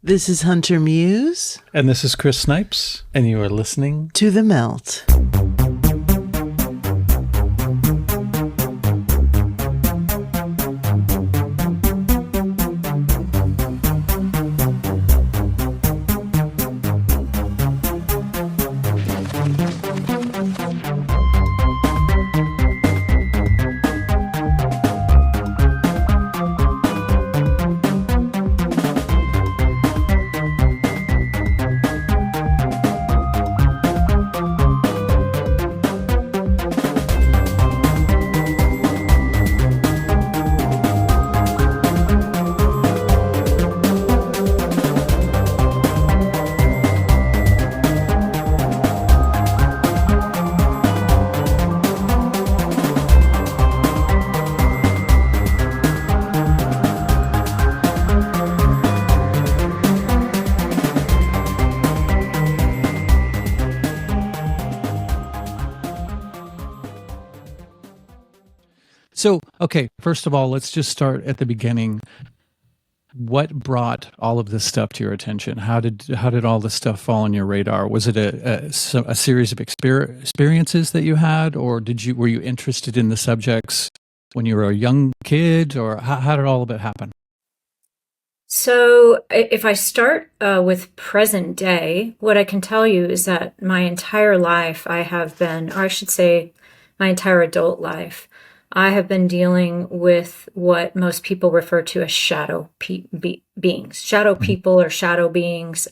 This is Hunter Muse. And this is Chris Snipes, and you are listening to The Melt. So, okay, first of all, let's just start at the beginning. What brought all of this stuff to your attention? How did all this stuff fall on your radar? Was it a series of experiences that you had, or were you interested in the subjects when you were a young kid, or how did all of it happen? So if I start with present day, what I can tell you is that my entire life I have been, or I should say my entire adult life, I have been dealing with what most people refer to as shadow beings, shadow people or shadow beings.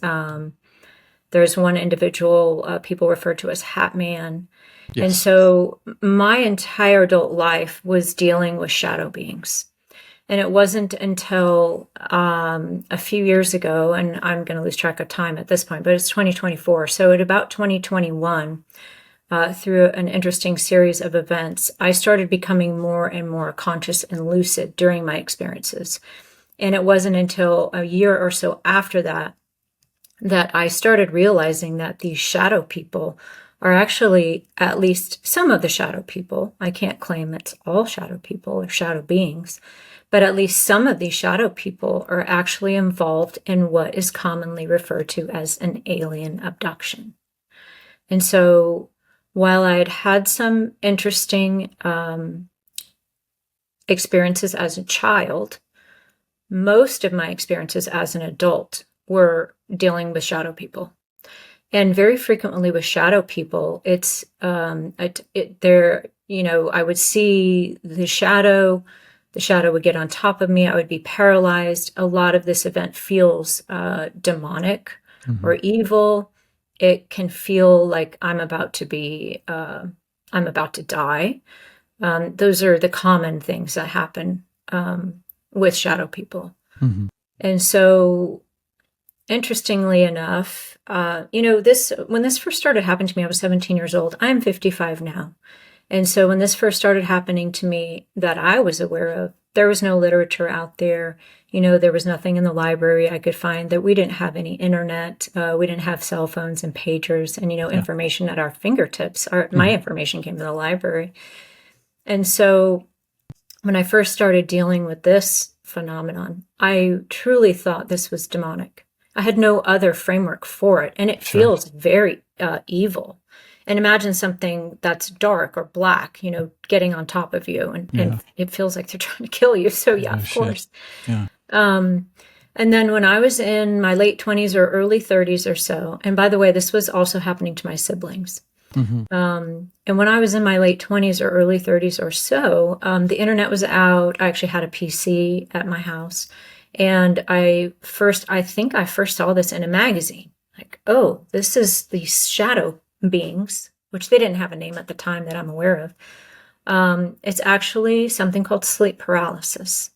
There's one individual people refer to as Hat Man. Yes. And so my entire adult life was dealing with shadow beings. And it wasn't until a few years ago, and I'm going to lose track of time at this point, but it's 2024. So at about 2021, through an interesting series of events, I started becoming more and more conscious and lucid during my experiences. And it wasn't until a year or so after that I started realizing that these shadow people are actually, at least some of the shadow people, I can't claim it's all shadow people or shadow beings, but at least some of these shadow people are actually involved in what is commonly referred to as an alien abduction. And so while I had had some interesting experiences as a child, most of my experiences as an adult were dealing with shadow people. And very frequently with shadow people, it's I would see the shadow would get on top of me, I would be paralyzed. A lot of this event feels demonic or evil. It can feel like I'm about to die. Those are the common things that happen with shadow people. Mm-hmm. And so, interestingly enough, when this first started happening to me, I was 17 years old. I'm 55 now. And so when this first started happening to me that I was aware of, there was no literature out there. There was nothing in the library I could find. That we didn't have any internet. We didn't have cell phones and pagers and, information at our fingertips. My information came to the library. And so when I first started dealing with this phenomenon, I truly thought this was demonic. I had no other framework for it. And it feels very evil. And imagine something that's dark or black, getting on top of you. And it feels like they're trying to kill you. So of course. Yeah. And then when I was in my late 20s or early 30s or so, and by the way, this was also happening to my siblings. Mm-hmm. And when I was in my late 20s or early 30s or so, the internet was out. I actually had a PC at my house. And I think I first saw this in a magazine. Like, oh, this is these shadow beings, which they didn't have a name at the time that I'm aware of. It's actually something called sleep paralysis.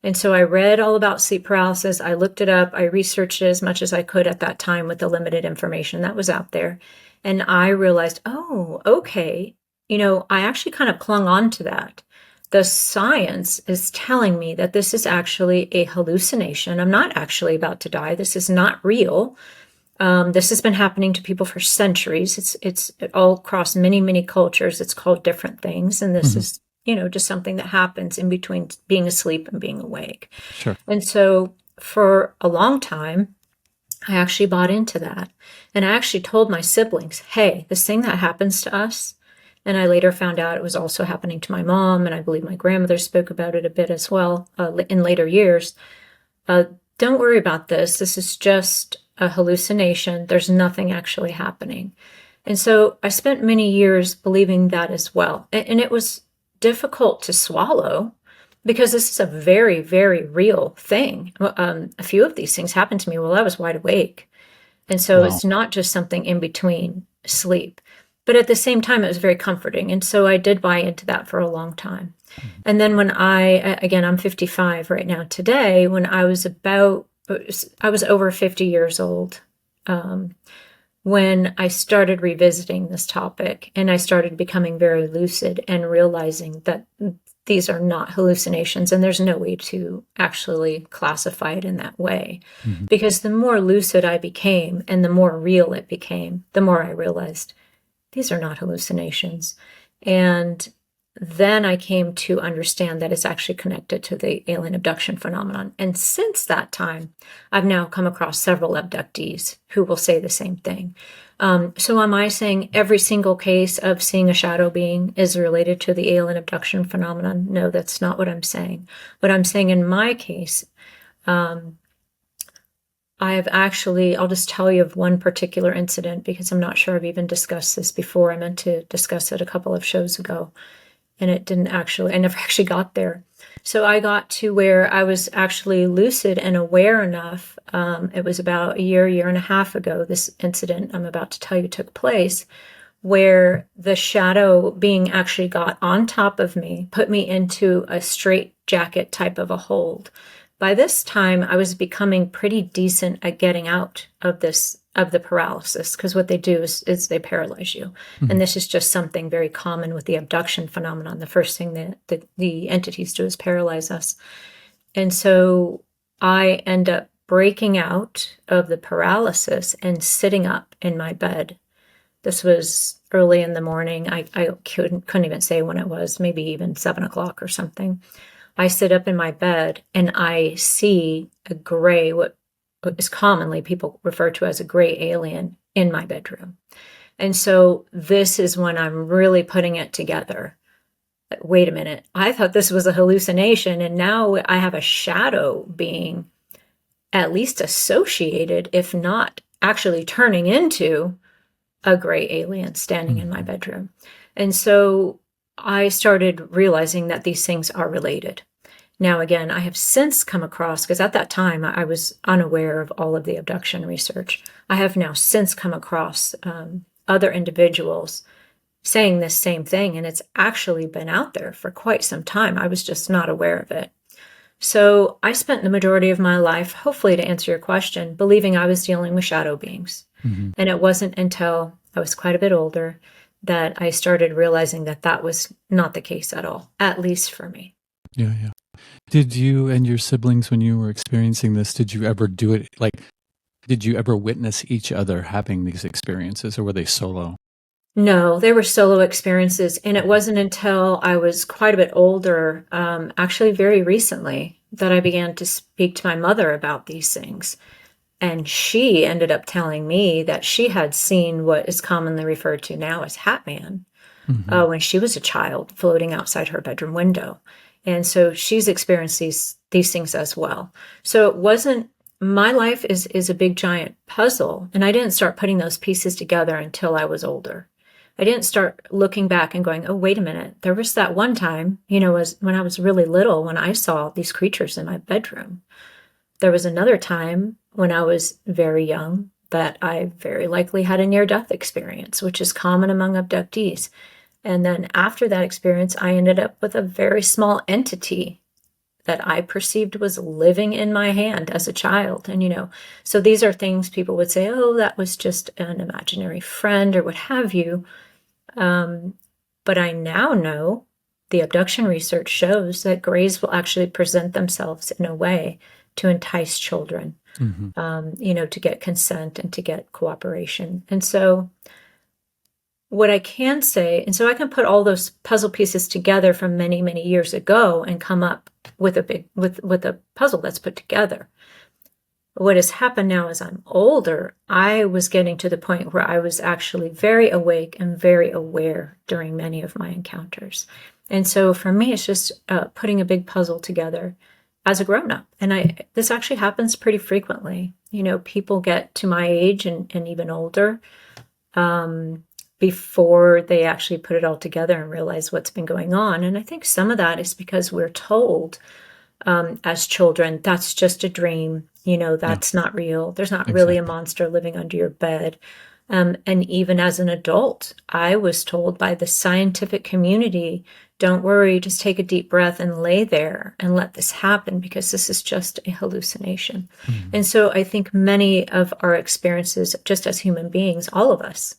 And so I read all about sleep paralysis. I looked it up. I researched it as much as I could at that time with the limited information that was out there. And I realized, oh, okay. I actually kind of clung on to that. The science is telling me that this is actually a hallucination. I'm not actually about to die. This is not real. This has been happening to people for centuries. It's all across many, many cultures. It's called different things. And this is, just something that happens in between being asleep and being awake. Sure. And so for a long time, I actually bought into that. And I actually told my siblings, hey, this thing that happens to us, and I later found out it was also happening to my mom, and I believe my grandmother spoke about it a bit as well in later years. Don't worry about this. This is just a hallucination. There's nothing actually happening. And so I spent many years believing that as well. And it was difficult to swallow because this is a very, very real thing. A few of these things happened to me while I was wide awake. And so Wow. it's not just something in between sleep. But at the same time, it was very comforting. And so I did buy into that for a long time. And then when I'm 55 right now today, when I was over 50 years old, when I started revisiting this topic and I started becoming very lucid and realizing that these are not hallucinations and there's no way to actually classify it in that way. Because the more lucid I became and the more real it became, the more I realized these are not hallucinations. And then I came to understand that it's actually connected to the alien abduction phenomenon. And since that time, I've now come across several abductees who will say the same thing. So am I saying every single case of seeing a shadow being is related to the alien abduction phenomenon? No, that's not what I'm saying. What I'm saying in my case, I'll just tell you of one particular incident because I'm not sure I've even discussed this before. I meant to discuss it a couple of shows ago. And I never actually got there. So I got to where I was actually lucid and aware enough. It was about a year and a half ago, this incident I'm about to tell you took place, where the shadow being actually got on top of me, put me into a straight jacket type of a hold. By this time, I was becoming pretty decent at getting out of the paralysis, because what they do is they paralyze you. And this is just something very common with the abduction phenomenon. The first thing that the entities do is paralyze us. And so I end up breaking out of the paralysis and sitting up in my bed. This was early in the morning. I couldn't even say when it was, maybe even 7 o'clock or something. I sit up in my bed and I see a gray, what is commonly people refer to as a gray alien, in my bedroom. And so this is when I'm really putting it together. Wait a minute, I thought this was a hallucination, and now I have a shadow being at least associated, if not actually turning into a gray alien standing in my bedroom. And so I started realizing that these things are related. Now, again, I have since come across, because at that time I was unaware of all of the abduction research. I have now since come across other individuals saying this same thing, and it's actually been out there for quite some time. I was just not aware of it. So I spent the majority of my life, hopefully to answer your question, believing I was dealing with shadow beings. And it wasn't until I was quite a bit older that I started realizing that that was not the case at all, at least for me. Yeah. Did you and your siblings, when you were experiencing this, did you ever do it? Did you ever witness each other having these experiences, or were they solo? No, they were solo experiences. And it wasn't until I was quite a bit older, actually very recently, that I began to speak to my mother about these things. And she ended up telling me that she had seen what is commonly referred to now as Hat Man when she was a child, floating outside her bedroom window. And so she's experienced these things as well. So it wasn't, my life is a big giant puzzle. And I didn't start putting those pieces together until I was older. I didn't start looking back and going, oh, wait a minute. There was that one time, was when I was really little, when I saw these creatures in my bedroom. There was another time when I was very young that I very likely had a near-death experience, which is common among abductees. And then after that experience, I ended up with a very small entity that I perceived was living in my hand as a child. And, so these are things people would say, oh, that was just an imaginary friend or what have you. But I now know the abduction research shows that grays will actually present themselves in a way to entice children, to get consent and to get cooperation. And so what I can say, and so I can put all those puzzle pieces together from many, many years ago and come up with a puzzle that's put together. what has happened now as I'm older, I was getting to the point where I was actually very awake and very aware during many of my encounters. And so for me, it's just putting a big puzzle together as a grown-up. And this actually happens pretty frequently. You know, people get to my age and even older before they actually put it all together and realize what's been going on. And I think some of that is because we're told as children, that's just a dream. You know, that's not real. There's not really a monster living under your bed. And even as an adult, I was told by the scientific community, don't worry, just take a deep breath and lay there and let this happen because this is just a hallucination. Mm-hmm. And so I think many of our experiences, just as human beings, all of us,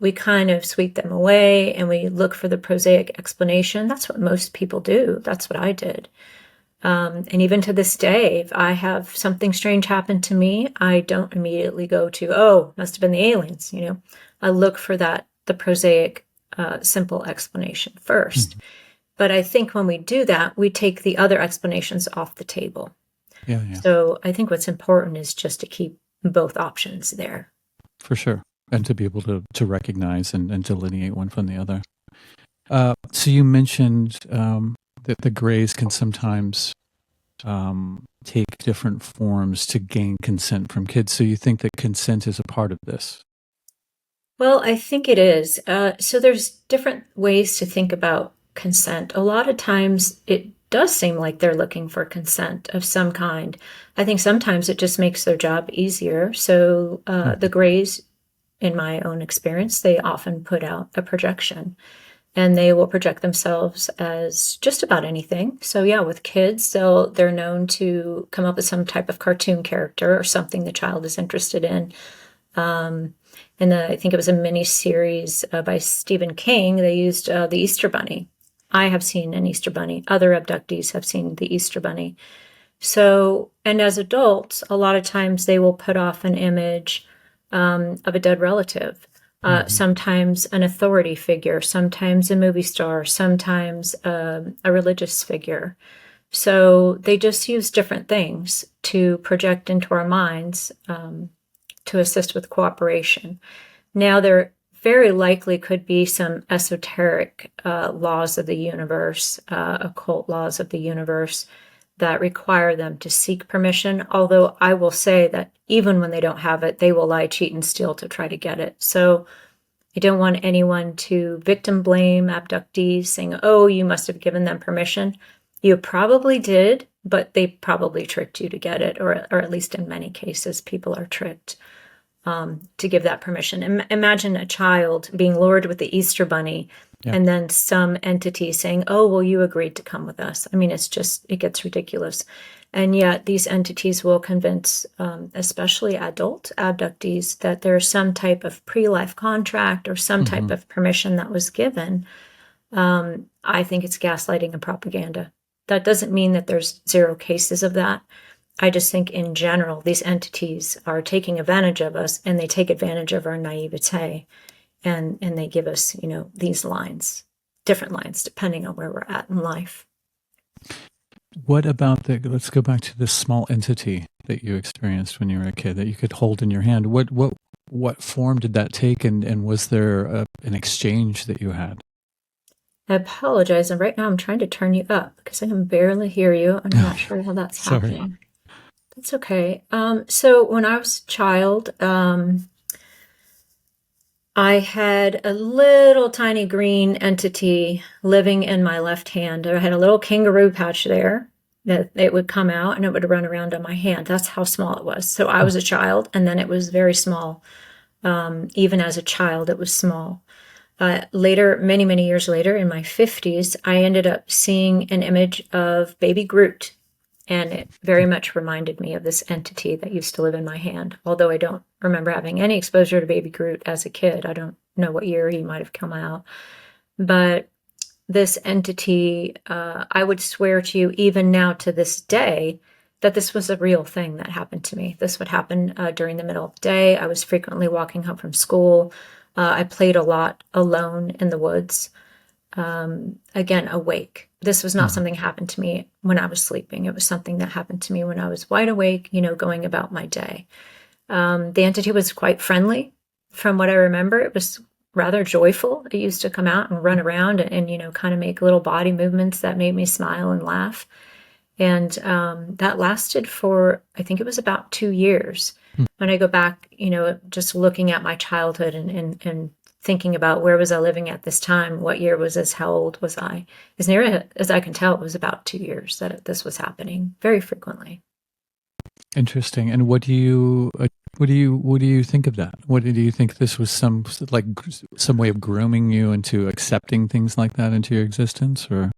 we kind of sweep them away and we look for the prosaic explanation. That's what most people do. That's what I did. And even to this day, if I have something strange happen to me, I don't immediately go to, oh, must have been the aliens. You know, I look for the prosaic, simple explanation first. Mm-hmm. But I think when we do that, we take the other explanations off the table. Yeah. So I think what's important is just to keep both options there. For sure. And to be able to recognize and delineate one from the other. So you mentioned that the grays can sometimes take different forms to gain consent from kids. So you think that consent is a part of this? Well, I think it is. So there's different ways to think about consent. A lot of times it does seem like they're looking for consent of some kind. I think sometimes it just makes their job easier. So the grays, in my own experience, they often put out a projection. And they will project themselves as just about anything. So yeah, with kids, they're known to come up with some type of cartoon character or something the child is interested in. And I think it was a mini series by Stephen King. They used the Easter Bunny. I have seen an Easter Bunny. Other abductees have seen the Easter Bunny. So, and as adults, a lot of times they will put off an image of a dead relative. Sometimes an authority figure, sometimes a movie star, sometimes a religious figure. So they just use different things to project into our minds to assist with cooperation. Now, there very likely could be some esoteric laws of the universe, occult laws of the universe that require them to seek permission, although I will say that even when they don't have it, they will lie, cheat, and steal to try to get it. So I don't want anyone to victim blame abductees, saying, oh, you must have given them permission. You probably did, but they probably tricked you to get it, or at least in many cases, people are tricked to give that permission. Imagine a child being lured with the Easter Bunny, and then some entity saying, oh, well, you agreed to come with us. I mean, it gets ridiculous. And yet these entities will convince, especially adult abductees, that there's some type of pre-life contract or some type of permission that was given. I think it's gaslighting and propaganda. That doesn't mean that there's zero cases of that. I just think in general, these entities are taking advantage of us, and they take advantage of our naivete. And they give us, these lines, different lines, depending on where we're at in life. What about let's go back to this small entity that you experienced when you were a kid that you could hold in your hand. What form did that take, and was there an exchange that you had? I apologize. And right now I'm trying to turn you up because I can barely hear you. I'm not sure how that's happening. That's okay. So when I was a child, I had a little tiny green entity living in my left hand. I had a little kangaroo patch there that it would come out and it would run around on my hand. That's how small it was. So I was a child, and then it was very small. Even as a child, it was small. Later, many, many years later, in my 50s, I ended up seeing an image of baby Groot. And it very much reminded me of this entity that used to live in my hand. Although I don't remember having any exposure to baby Groot as a kid. I don't know what year he might have come out. But this entity, I would swear to you, even now to this day, that this was a real thing that happened to me. This would happen during the middle of the day. I was frequently walking home from school. I played a lot alone in the woods. again, awake. This was not something that happened to me when I was sleeping. It was something that happened to me when I was wide awake, going about my day. The entity was quite friendly. From what I remember, it was rather joyful. It used to come out and run around and kind of make little body movements that made me smile and laugh. And that lasted for, I think it was about 2 years. When I go back, just looking at my childhood and thinking about where was I living at this time, what year was this, how old was I? As near as I can tell, it was about 2 years that this was happening very frequently. Interesting. And what do you think of that? What do you think this was some way of grooming you into accepting things like that into your existence, or?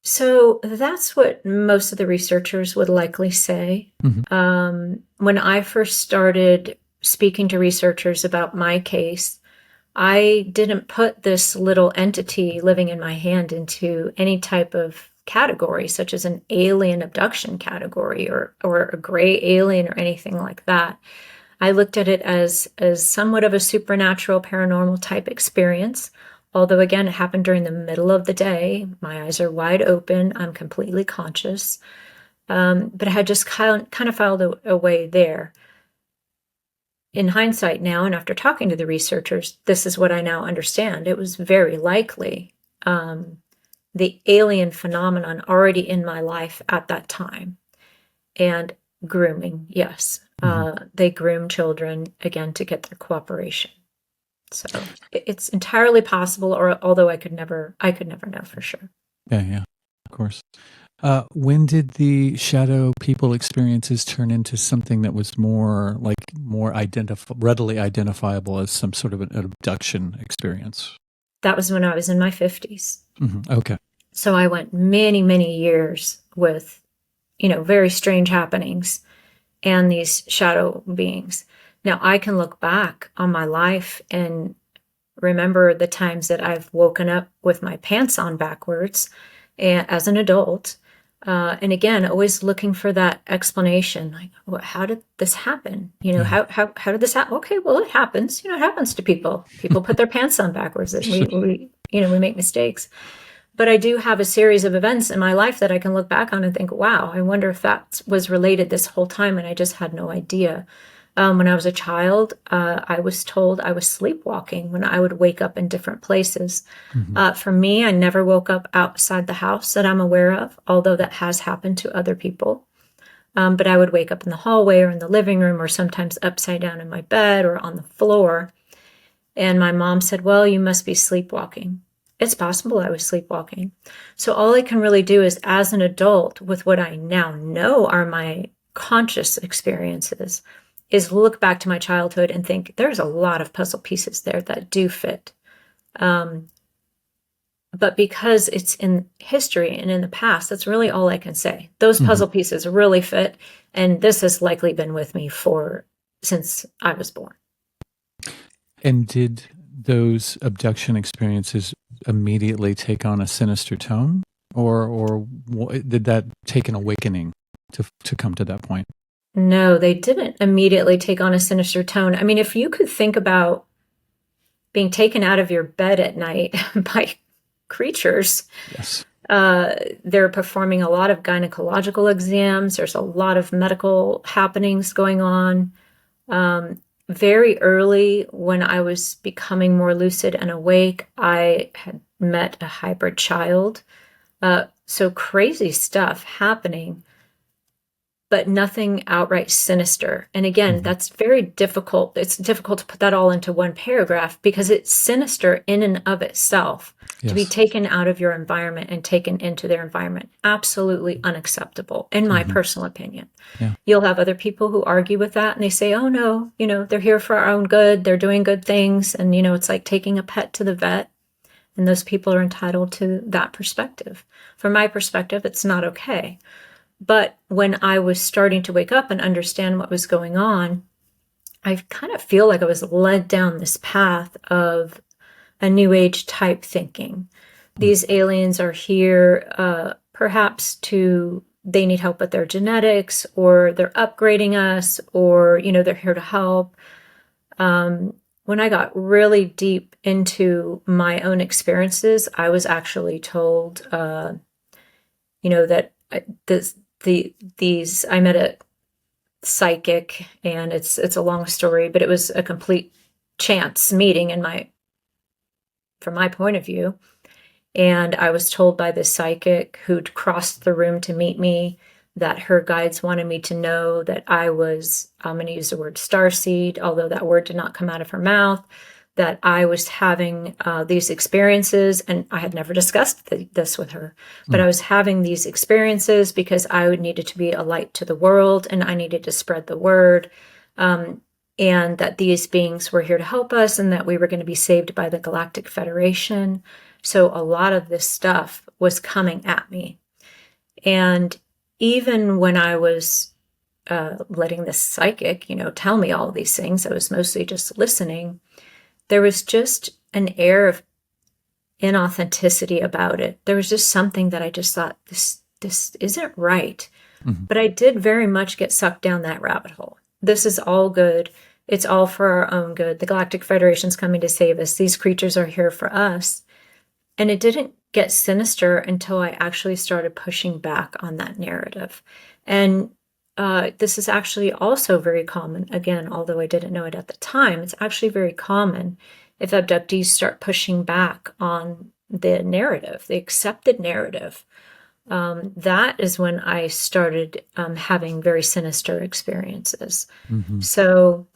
So that's what most of the researchers would likely say. When I first started speaking to researchers about my case, I didn't put this little entity living in my hand into any type of category, such as an alien abduction category or a gray alien or anything like that. I looked at it as somewhat of a supernatural paranormal type experience. Although, again, it happened during the middle of the day. My eyes are wide open. I'm completely conscious. But I had just kind of filed away there. In hindsight now, and after talking to the researchers, this is what I now understand. It was very likely the alien phenomenon already in my life at that time. And grooming, yes. They groom children, again, to get their cooperation. So it's entirely possible, although I could never know for sure. Yeah, of course. When did the shadow people experiences turn into something that was more readily identifiable as some sort of an abduction experience? That was when I was in my 50s. Okay. So I went many, many years with, very strange happenings and these shadow beings. Now, I can look back on my life and remember the times that I've woken up with my pants on backwards as an adult. And again, always looking for that explanation, like, how did this happen? How did this happen? Okay, well, it happens. It happens to people. People put their pants on backwards. And we make mistakes. But I do have a series of events in my life that I can look back on and think, wow, I wonder if that was related this whole time and I just had no idea. When I was a child, I was told I was sleepwalking when I would wake up in different places. For me, I never woke up outside the house that I'm aware of, although that has happened to other people. But I would wake up in the hallway or in the living room or sometimes upside down in my bed or on the floor. And my mom said, well, you must be sleepwalking. It's possible I was sleepwalking. So all I can really do is, as an adult, with what I now know are my conscious experiences, is look back to my childhood and think there's a lot of puzzle pieces there that do fit. But because it's in history and in the past, that's really all I can say. Those puzzle pieces really fit, and this has likely been with me since I was born. And did those abduction experiences immediately take on a sinister tone, or did that take an awakening to come to that point? No, they didn't immediately take on a sinister tone. I mean, if you could think about being taken out of your bed at night by creatures, yes, they're performing a lot of gynecological exams. There's a lot of medical happenings going on. Very early, when I was becoming more lucid and awake, I had met a hybrid child. So crazy stuff happening, but nothing outright sinister. And again, that's very difficult. It's difficult to put that all into one paragraph because it's sinister in and of itself. Yes. To be taken out of your environment and taken into their environment. Absolutely unacceptable, in my personal opinion. Yeah. You'll have other people who argue with that and they say, oh no, they're here for our own good. They're doing good things. And, it's like taking a pet to the vet. And those people are entitled to that perspective. From my perspective, it's not okay. But when I was starting to wake up and understand what was going on, I kind of feel like I was led down this path of a new age type thinking. These aliens are here perhaps they need help with their genetics, or they're upgrading us, or, they're here to help. when I got really deep into my own experiences, I was actually told, that I met a psychic, and it's a long story, but it was a complete chance meeting from my point of view. And I was told by this psychic who'd crossed the room to meet me that her guides wanted me to know that I was, I'm going to use the word starseed, although that word did not come out of her mouth, that I was having these experiences, and I had never discussed this with her, but I was having these experiences because I needed to be a light to the world, and I needed to spread the word, and that these beings were here to help us, and that we were going to be saved by the Galactic Federation. So a lot of this stuff was coming at me. And even when I was letting this psychic, tell me all these things, I was mostly just listening. There was just an air of inauthenticity about it. There was just something that I just thought, this isn't right. But I did very much get sucked down that rabbit hole. This is all good. It's all for our own good. The Galactic Federation's coming to save us. These creatures are here for us. And it didn't get sinister until I actually started pushing back on that narrative. And this is actually also very common. Again, although I didn't know it at the time, it's actually very common if abductees start pushing back on the narrative, the accepted narrative. That is when I started having very sinister experiences. So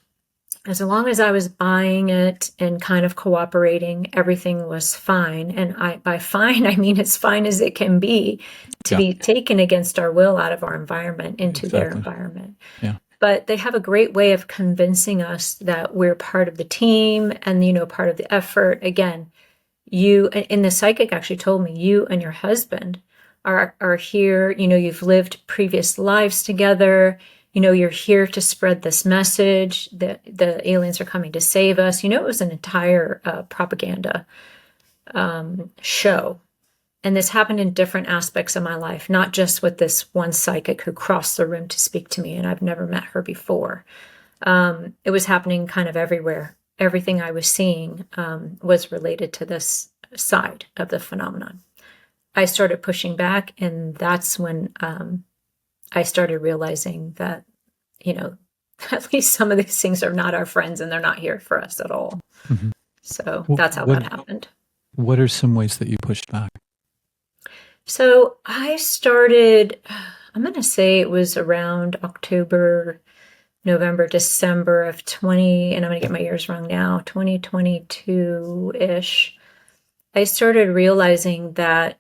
as long as I was buying it and kind of cooperating, everything was fine. And by fine, I mean as fine as it can be to be taken against our will out of our environment into their environment. Yeah. But they have a great way of convincing us that we're part of the team and, part of the effort. Again, and the psychic actually told me, you and your husband are here, you've lived previous lives together. You're here to spread this message that the aliens are coming to save us. It was an entire propaganda show. And this happened in different aspects of my life, not just with this one psychic who crossed the room to speak to me, and I've never met her before. It was happening kind of everywhere. Everything I was seeing was related to this side of the phenomenon. I started pushing back, and that's when I started realizing that, at least some of these things are not our friends and they're not here for us at all. So that's how that happened. What are some ways that you pushed back? So I started, I'm going to say it was around October, November, December of and I'm going to get my years wrong now, 2022-ish. I started realizing that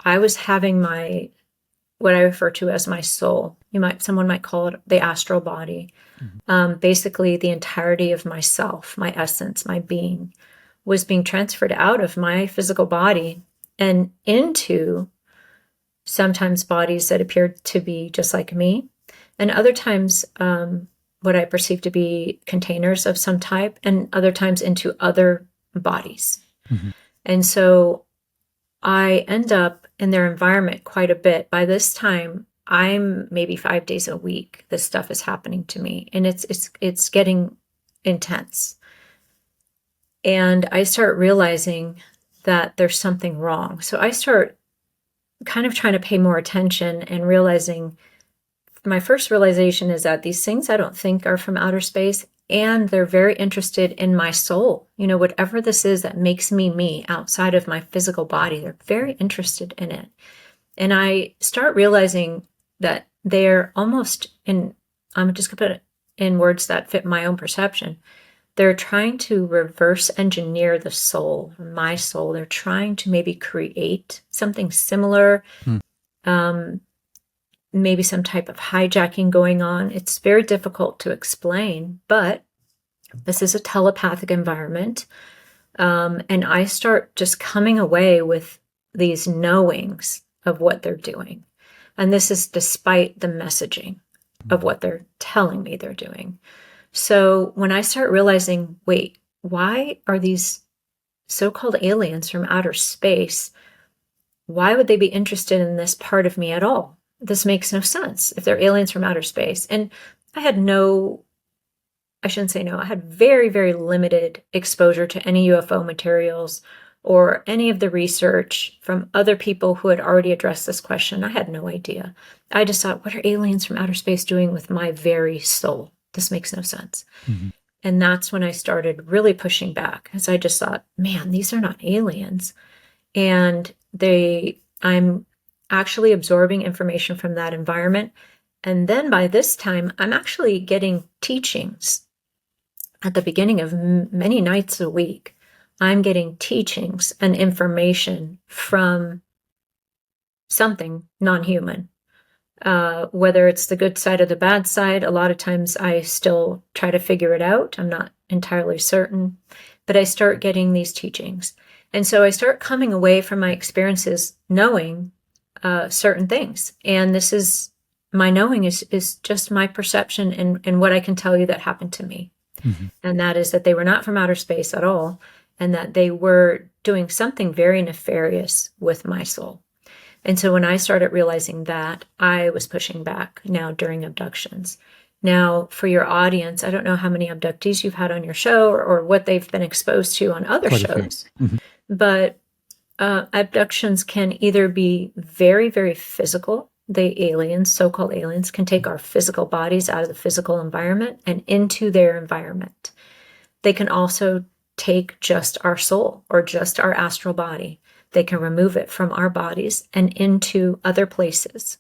I was having what I refer to as my soul. Someone might call it the astral body. Basically, the entirety of myself, my essence, my being, was being transferred out of my physical body and into sometimes bodies that appeared to be just like me, and other times what I perceived to be containers of some type, and other times into other bodies. And so I end up in their environment quite a bit. By this time, I'm maybe 5 days a week. This stuff is happening to me, and it's getting intense. And I start realizing that there's something wrong. So I start kind of trying to pay more attention and realizing, my first realization is that these things I don't think are from outer space, and they're very interested in my soul. Whatever this is that makes me outside of my physical body, they're very interested in it. And I start realizing that they're almost I'm just going to put it in words that fit my own perception. They're trying to reverse engineer the soul, my soul. They're trying to maybe create something similar, maybe some type of hijacking going on. It's very difficult to explain, but this is a telepathic environment. And I start just coming away with these knowings of what they're doing. And this is despite the messaging of what they're telling me they're doing. So when I start realizing, wait, why are these so-called aliens from outer space, why would they be interested in this part of me at all? This makes no sense if they're aliens from outer space. And I had no I shouldn't say no, I had very, very limited exposure to any UFO materials or any of the research from other people who had already addressed this question. I had no idea. I just thought, what are aliens from outer space doing with my very soul? This makes no sense. Mm-hmm. And that's when I started really pushing back, because I just thought, man, these are not aliens. And I'm actually absorbing information from that environment. And then by this time, I'm actually getting teachings at the beginning of many nights a week. I'm getting teachings and information from something non-human. Whether it's the good side or the bad side, a lot of times I still try to figure it out. I'm not entirely certain, but I start getting these teachings. And so I start coming away from my experiences knowing certain things. And this is, my knowing is just my perception and what I can tell you that happened to me. Mm-hmm. And that is that they were not from outer space at all, and that they were doing something very nefarious with my soul. And so when I started realizing that, I was pushing back now during abductions. Now, for your audience, I don't know how many abductees you've had on your show or what they've been exposed to on other shows, but abductions can either be very, very physical. The aliens, so-called aliens, can take our physical bodies out of the physical environment and into their environment. They can also take just our soul or just our astral body. They can remove it from our bodies and into other places.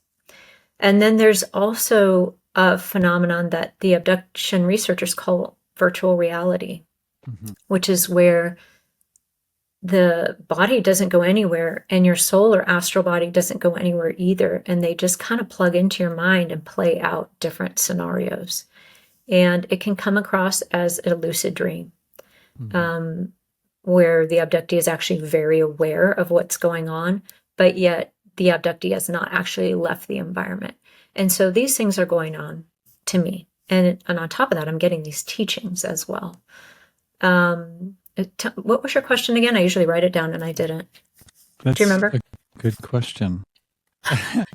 And then there's also a phenomenon that the abduction researchers call virtual reality, which is where the body doesn't go anywhere and your soul or astral body doesn't go anywhere either. And they just kind of plug into your mind and play out different scenarios. And it can come across as a lucid dream. Where the abductee is actually very aware of what's going on, but yet the abductee has not actually left the environment. And so these things are going on to me. And on top of that, I'm getting these teachings as well. What was your question again? I usually write it down and I didn't. Do you remember? A good question.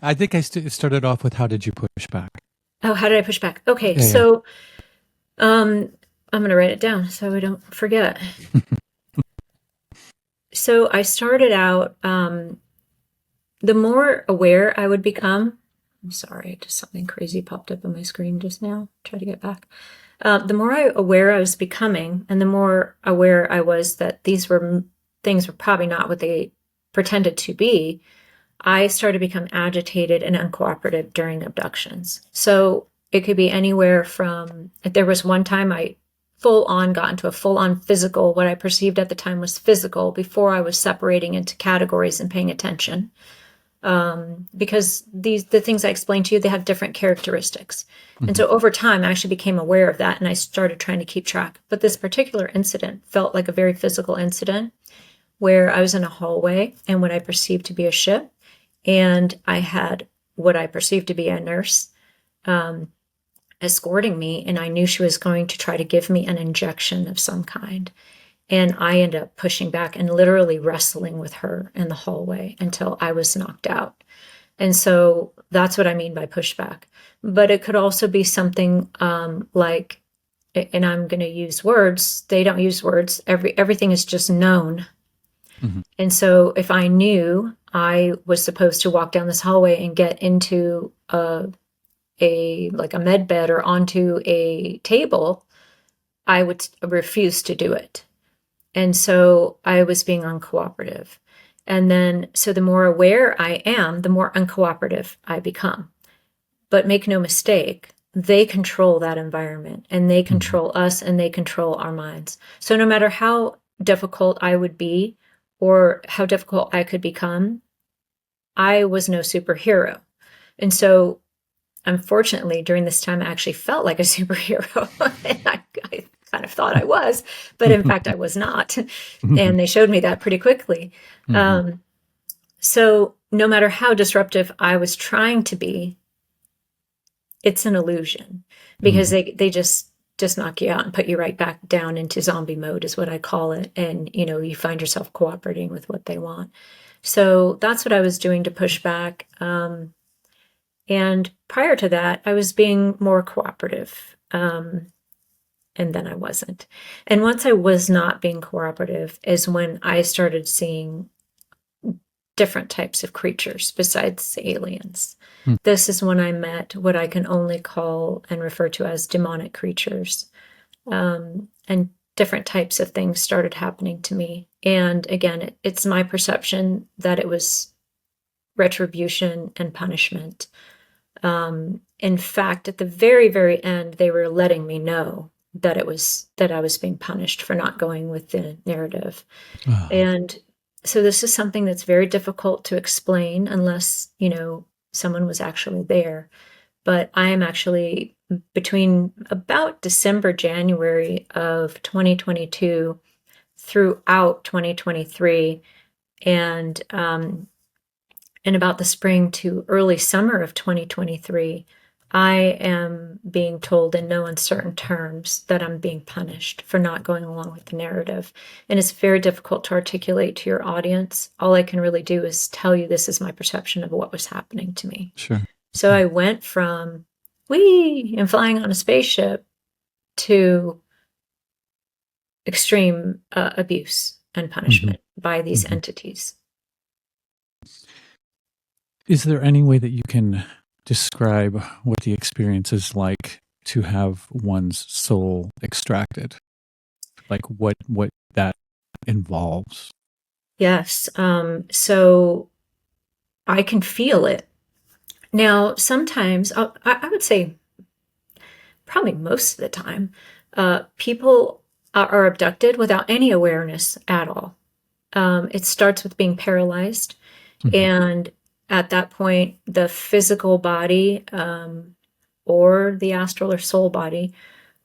I think I started off with, how did you push back? Oh, how did I push back? Okay, so I'm going to write it down so I don't forget. So I started out, the more aware I would become, I'm sorry, just something crazy popped up on my screen just now. Try to get back. The more aware I was becoming, and the more aware I was that these things were probably not what they pretended to be, I started to become agitated and uncooperative during abductions. So it could be anywhere from, there was one time I got into a full-on physical, what I perceived at the time was physical, before I was separating into categories and paying attention. Because the things I explained to you, they have different characteristics. And so over time, I actually became aware of that, and I started trying to keep track. But this particular incident felt like a very physical incident, where I was in a hallway and what I perceived to be a ship, and I had what I perceived to be a nurse escorting me, and I knew she was going to try to give me an injection of some kind. And I ended up pushing back and literally wrestling with her in the hallway until I was knocked out. And so that's what I mean by pushback. But it could also be something like, and I'm going to use words, they don't use words, everything is just known. And so if I knew I was supposed to walk down this hallway and get into a med bed or onto a table, I would refuse to do it. And so I was being uncooperative. And then, so the more aware I am, the more uncooperative I become. But make no mistake, they control that environment, and they control us, and they control our minds. So no matter how difficult I would be or how difficult I could become, I was no superhero. And so unfortunately, during this time, I actually felt like a superhero. And I kind of thought I was, but in fact, I was not. And they showed me that pretty quickly. So no matter how disruptive I was trying to be, it's an illusion, because they just knock you out and put you right back down into zombie mode is what I call it. And, you find yourself cooperating with what they want. So that's what I was doing to push back. And prior to that, I was being more cooperative. and then I wasn't. And once I was not being cooperative is when I started seeing different types of creatures besides aliens. This is when I met what I can only call and refer to as demonic creatures. And different types of things started happening to me. And again, it's my perception that it was retribution and punishment. In fact, at the very, very end, they were letting me know that I was being punished for not going with the narrative. And so this is something that's very difficult to explain unless, someone was actually there. But I am actually between about December, January of 2022 throughout 2023 and in about the spring to early summer of 2023, I am being told in no uncertain terms that I'm being punished for not going along with the narrative. And it's very difficult to articulate to your audience. All I can really do is tell you this is my perception of what was happening to me. Sure. So I went from whee and flying on a spaceship to extreme abuse and punishment by these entities. Is there any way that you can describe what the experience is like to have one's soul extracted? Like what that involves? Yes. So I can feel it. Now, sometimes, I would say probably most of the time, people are abducted without any awareness at all. It starts with being paralyzed. And at that point, the physical body or the astral or soul body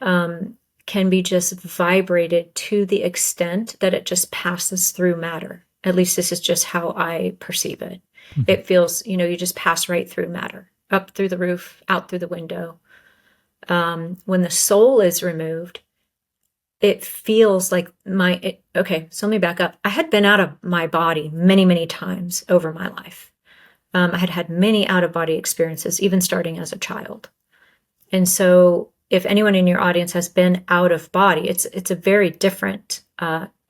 can be just vibrated to the extent that it just passes through matter. At least this is just how I perceive it. It feels, you just pass right through matter, up through the roof, out through the window. When the soul is removed, it feels like okay, so let me back up. I had been out of my body many, many times over my life. I had had many out-of-body experiences, even starting as a child. And so if anyone in your audience has been out of body, it's a very different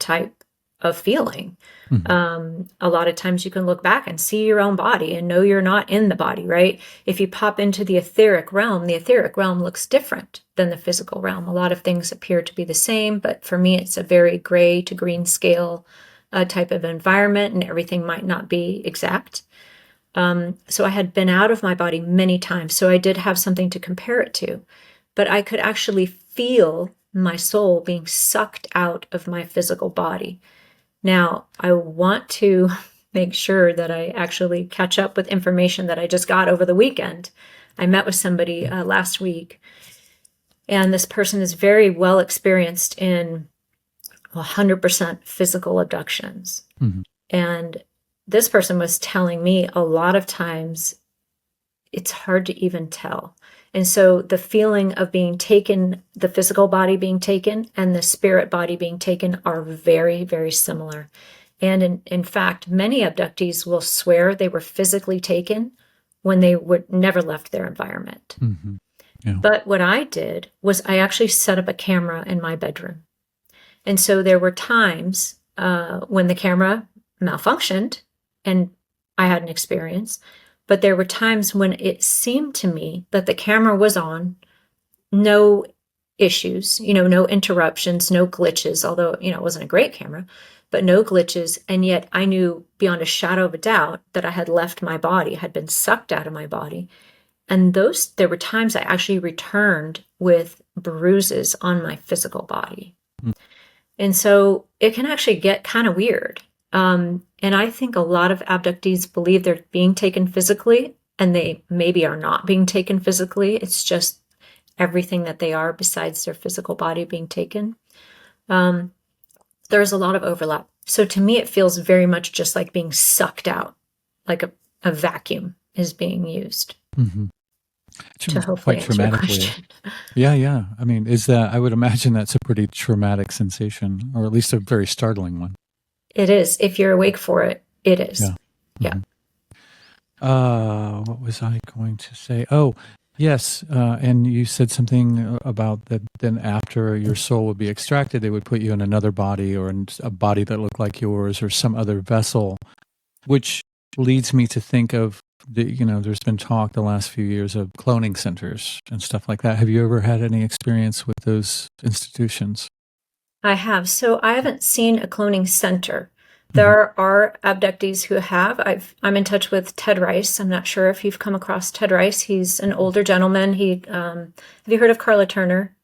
type of feeling. A lot of times you can look back and see your own body and know you're not in the body, right? If you pop into the etheric realm looks different than the physical realm. A lot of things appear to be the same, but for me, it's a very gray to green scale type of environment, and everything might not be exact. So I had been out of my body many times, so I did have something to compare it to, but I could actually feel my soul being sucked out of my physical body. Now, I want to make sure that I actually catch up with information that I just got over the weekend. I met with somebody last week, and this person is very well experienced in 100% physical abductions. And this person was telling me a lot of times it's hard to even tell. And so the feeling of being taken, the physical body being taken and the spirit body being taken are very, very similar. And in fact, many abductees will swear they were physically taken when they would never left their environment. Yeah. But what I did was I actually set up a camera in my bedroom. And so there were times when the camera malfunctioned and I had an experience. But there were times when it seemed to me that the camera was on, no issues, no interruptions, no glitches, although, it wasn't a great camera, but no glitches. And yet I knew beyond a shadow of a doubt that I had left my body, had been sucked out of my body. And there were times I actually returned with bruises on my physical body. And so it can actually get kind of weird. And I think a lot of abductees believe they're being taken physically, and they maybe are not being taken physically. It's just everything that they are besides their physical body being taken. There's a lot of overlap. So to me, it feels very much just like being sucked out, like a vacuum is being used. To hopefully quite answer your traumatically. question. Yeah. I mean, I would imagine that's a pretty traumatic sensation, or at least a very startling one. It is. If you're awake for it, it is. Yeah. What was I going to say? Oh, Yes, and you said something about that then after your soul would be extracted, they would put you in another body or in a body that looked like yours or some other vessel, which leads me to think of there's been talk the last few years of cloning centers and stuff like that. Have you ever had any experience with those institutions? I have. So I haven't seen a cloning center. Mhm. There are abductees who have. I'm in touch with Ted Rice. I'm not sure if you've come across Ted Rice. He's an older gentleman. Have you heard of Carla Turner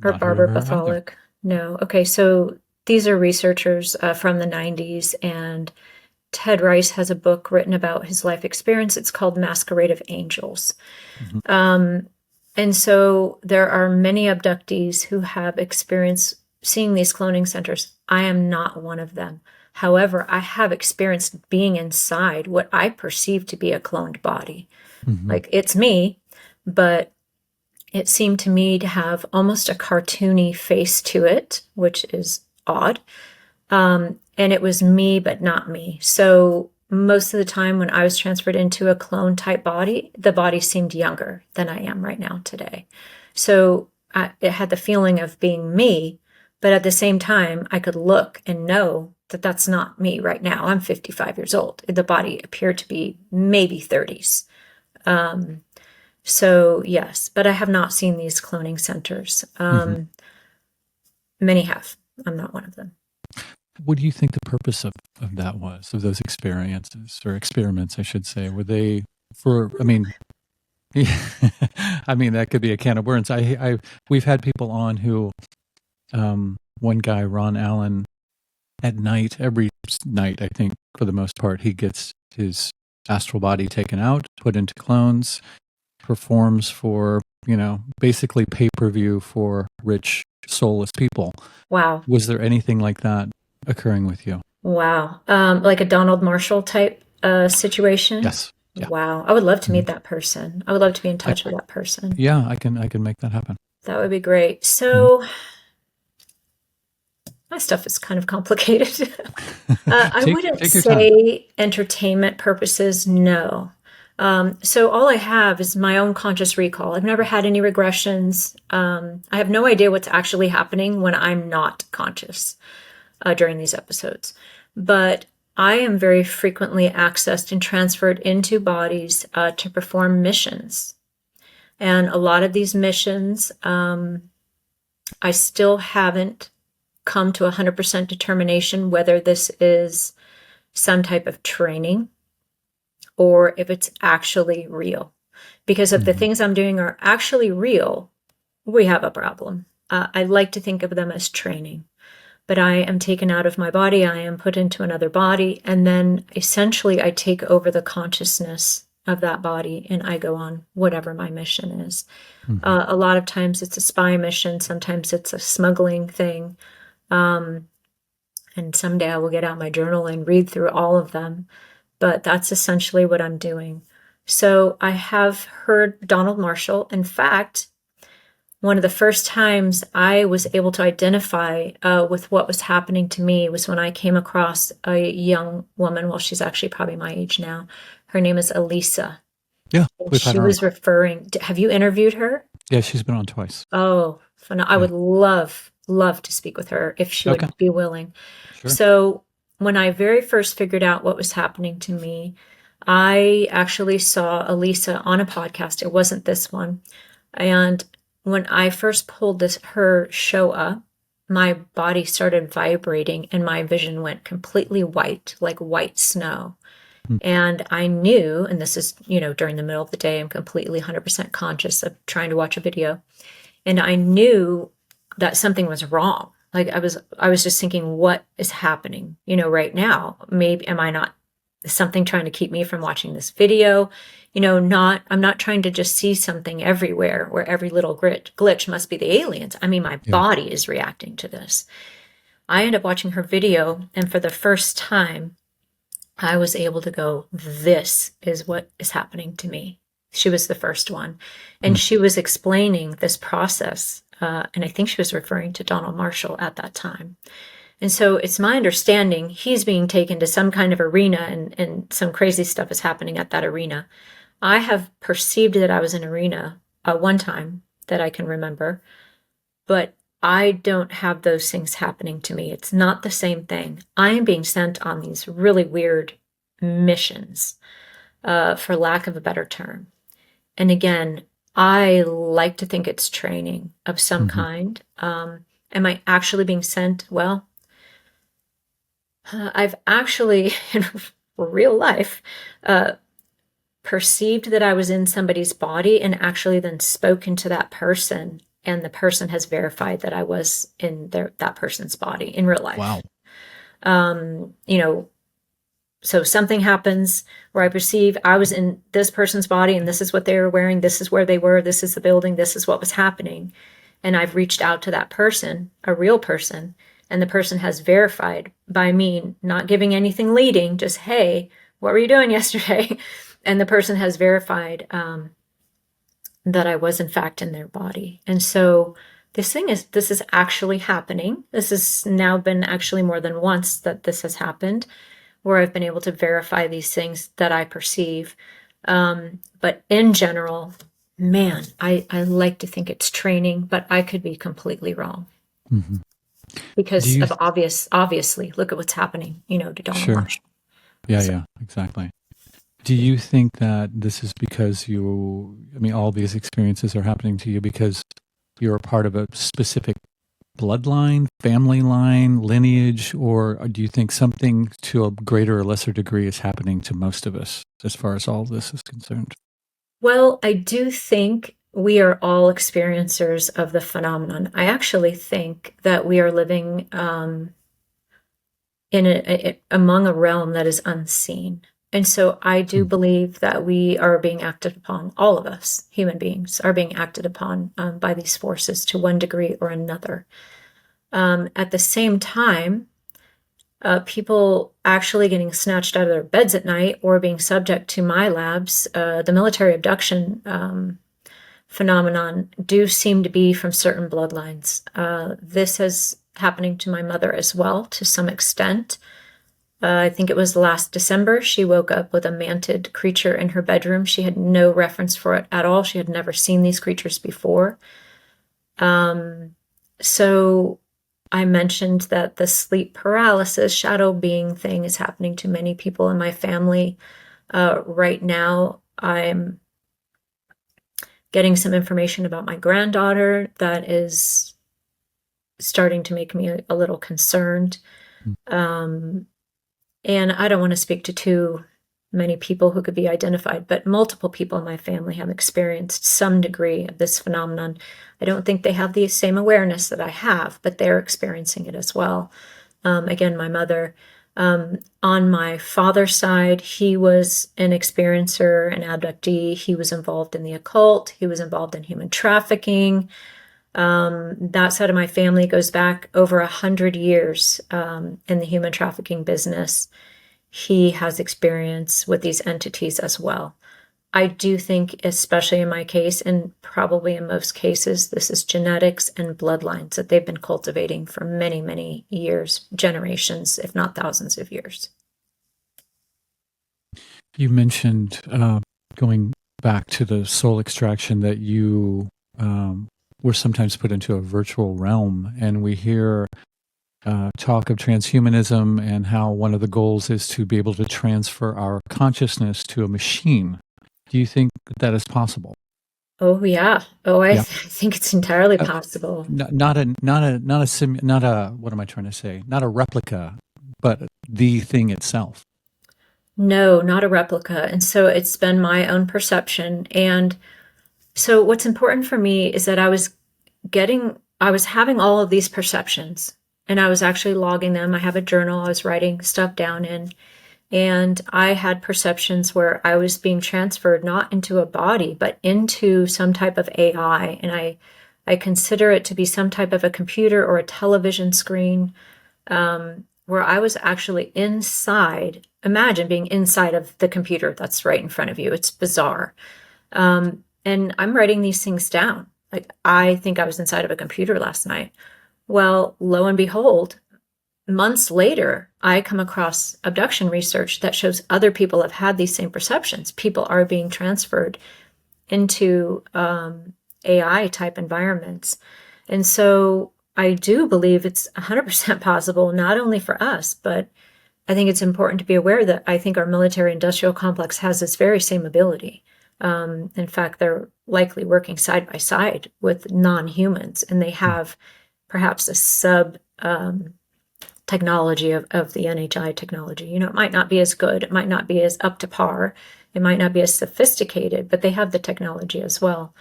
or Not heard of Barbara her either. Batholic? No. Okay, so these are researchers from the 90s, and Ted Rice has a book written about his life experience. It's called Masquerade of Angels. Mhm. And so there are many abductees who have experienced seeing these cloning centers. I am not one of them. However, I have experienced being inside what I perceive to be a cloned body. Mhm. Like it's me, but it seemed to me to have almost a cartoony face to it, which is odd. And it was me, but not me. So most of the time when I was transferred into a clone type body, the body seemed younger than I am right now today. So it had the feeling of being me, but at the same time, I could look and know that that's not me right now. I'm 55 years old. The body appeared to be maybe 30s. So yes, but I have not seen these cloning centers. Mhm. Many have. I'm not one of them. What do you think the purpose of that was, of those experiences or experiments, I should say? Were they I mean, I mean, that could be a can of worms. We've had people on who, one guy, Ron Allen, at night, every night, I think, for the most part, he gets his astral body taken out, put into clones, performs for, basically pay-per-view for rich, soulless people. Wow. Was there anything like that occurring with you? Wow. Like a Donald Marshall type situation? Yes. Yeah. Wow. I would love to meet Mhm. that person. I would love to be in I, touch with that person. yeah, I can make that happen. That would be great. Mhm. So my stuff is kind of complicated. I wouldn't Take your time. say entertainment purposes, no. So all I have is my own conscious recall. I've never had any regressions. I have no idea what's actually happening when I'm not conscious during these episodes. But I am very frequently accessed and transferred into bodies to perform missions. And a lot of these missions, I still haven't come to 100% determination whether this is some type of training or if it's actually real. Because if the Mhm. things I'm doing are actually real, we have a problem. I like to think of them as training. But I am taken out of my body, I am put into another body, and then essentially I take over the consciousness of that body and I go on whatever my mission is. Mhm. A lot of times it's a spy mission, sometimes it's a smuggling thing. And someday I will get out my journal and read through all of them. But that's essentially what I'm doing. So I have heard Donald Marshall. In fact, one of the first times I was able to identify with what was happening to me was when I came across a young woman. Well, she's actually probably my age now. Her name is Elisa. Yeah, And we've had she her on. was referring to, have you interviewed her? Yeah, she's been on twice. Oh, I Yeah. would love to speak with her if she Okay. would be willing. Sure. So when I very first figured out what was happening to me, I actually saw Elisa on a podcast. It wasn't this one. And when I first pulled her show up, my body started vibrating and my vision went completely white, like white snow. Mm. And I knew, and this is, during the middle of the day, I'm completely 100% conscious of trying to watch a video. And I knew that something was wrong. Like I was just thinking, what is happening, right now? Maybe am I not something trying to keep me from watching this video? I'm not trying to just see something everywhere where every little glitch must be the aliens. I mean, my Yeah. body is reacting to this. I ended up watching her video, and for the first time, I was able to go, this is what is happening to me. She was the first one. And Mm. she was explaining this process. And I think she was referring to Donald Marshall at that time. And so it's my understanding he's being taken to some kind of arena and some crazy stuff is happening at that arena. I have perceived that I was in arena one time that I can remember, but I don't have those things happening to me. It's not the same thing. I am being sent on these really weird missions, for lack of a better term. And again, I like to think it's training of some kind. Am I actually being sent? Well, I've actually, in real life, perceived that I was in somebody's body and actually then spoken to that person, and the person has verified that I was in that person's body in real life. Wow. You know, so something happens where I perceive I was in this person's body and this is what they were wearing, this is where they were, this is the building, this is what was happening. And I've reached out to that person, a real person, and the person has verified by me not giving anything leading, just, hey, what were you doing yesterday? And the person has verified that I was in fact in their body. And so this is actually happening. This has now been actually more than once that this has happened, where I've been able to verify these things that I perceive. But in general, man, I like to think it's training, but I could be completely wrong. Because of obviously, look at what's happening, to Donald Marshall. Yeah, exactly. Do you think that this is because all these experiences are happening to you because you're a part of a specific bloodline, family line, lineage, or do you think something to a greater or lesser degree is happening to most of us as far as all this is concerned? Well, I do think we are all experiencers of the phenomenon. I actually think that we are living among a realm that is unseen. And so I do believe that we are being acted upon, all of us, human beings, are being acted upon by these forces to one degree or another. At the same time, people actually getting snatched out of their beds at night or being subject to my labs, the military abduction phenomenon do seem to be from certain bloodlines. This is happening to my mother as well, to some extent. I think it was last December, she woke up with a manted creature in her bedroom. She had no reference for it at all. She had never seen these creatures before. So I mentioned that the sleep paralysis, shadow being thing is happening to many people in my family. Right now, I'm getting some information about my granddaughter that is starting to make me a little concerned. And I don't want to speak to too many people who could be identified, but multiple people in my family have experienced some degree of this phenomenon. I don't think they have the same awareness that I have, but they're experiencing it as well. Again, my mother, on my father's side, he was an experiencer, an abductee. He was involved in the occult. He was involved in human trafficking. That side of my family goes back over 100 years in the human trafficking business. He has experience with these entities as well. I do think, especially in my case, and probably in most cases, this is genetics and bloodlines that they've been cultivating for many, many years, generations, if not thousands of years. You mentioned going back to the soul extraction that you were sometimes put into a virtual realm, and we hear talk of transhumanism and how one of the goals is to be able to transfer our consciousness to a machine. Do you think that is possible? Oh yeah. Oh, I think it's entirely possible. Not a what am I trying to say? Not a replica, but the thing itself. No, not a replica. And so it's been my own perception. And so what's important for me is that I was having all of these perceptions, and I was actually logging them. I have a journal I was writing stuff down in, and I had perceptions where I was being transferred not into a body, but into some type of AI. And I consider it to be some type of a computer or a television screen, where I was actually inside. Imagine being inside of the computer that's right in front of you. It's bizarre. And I'm writing these things down. Like, I think I was inside of a computer last night. Well, lo and behold, months later, I come across abduction research that shows other people have had these same perceptions. People are being transferred into AI type environments. And so I do believe it's 100% possible, not only for us, but I think it's important to be aware that I think our military industrial complex has this very same ability. In fact, they're likely working side by side with non-humans, and they have perhaps a sub technology of the NHI technology. You know, it might not be as good, it might not be as up to par, it might not be as sophisticated, but they have the technology as well.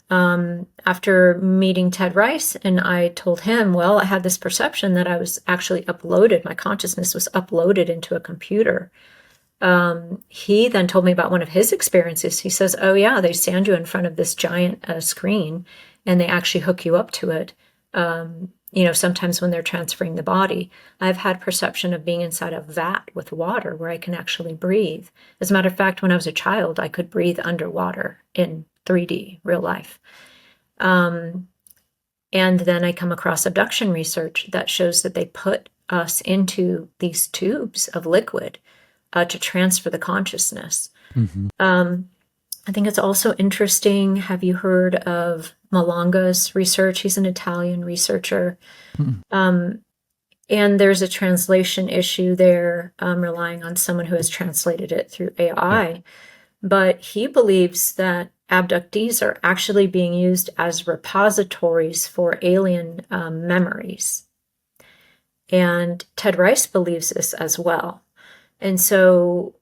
After meeting Ted Rice, and I told him, well, I had this perception that I was actually uploaded, my consciousness was uploaded into a computer. He then told me about one of his experiences. He says, oh yeah, they stand you in front of this giant screen and they actually hook you up to it. You know, sometimes when they're transferring the body. I've had perception of being inside a vat with water where I can actually breathe. As a matter of fact, when I was a child, I could breathe underwater in 3D, real life. And then I come across abduction research that shows that they put us into these tubes of liquid to transfer the consciousness. I think it's also interesting. Have you heard of Malonga's research? He's an Italian researcher. And there's a translation issue there, relying on someone who has translated it through AI. But he believes that abductees are actually being used as repositories for alien memories. And Ted Rice believes this as well. And so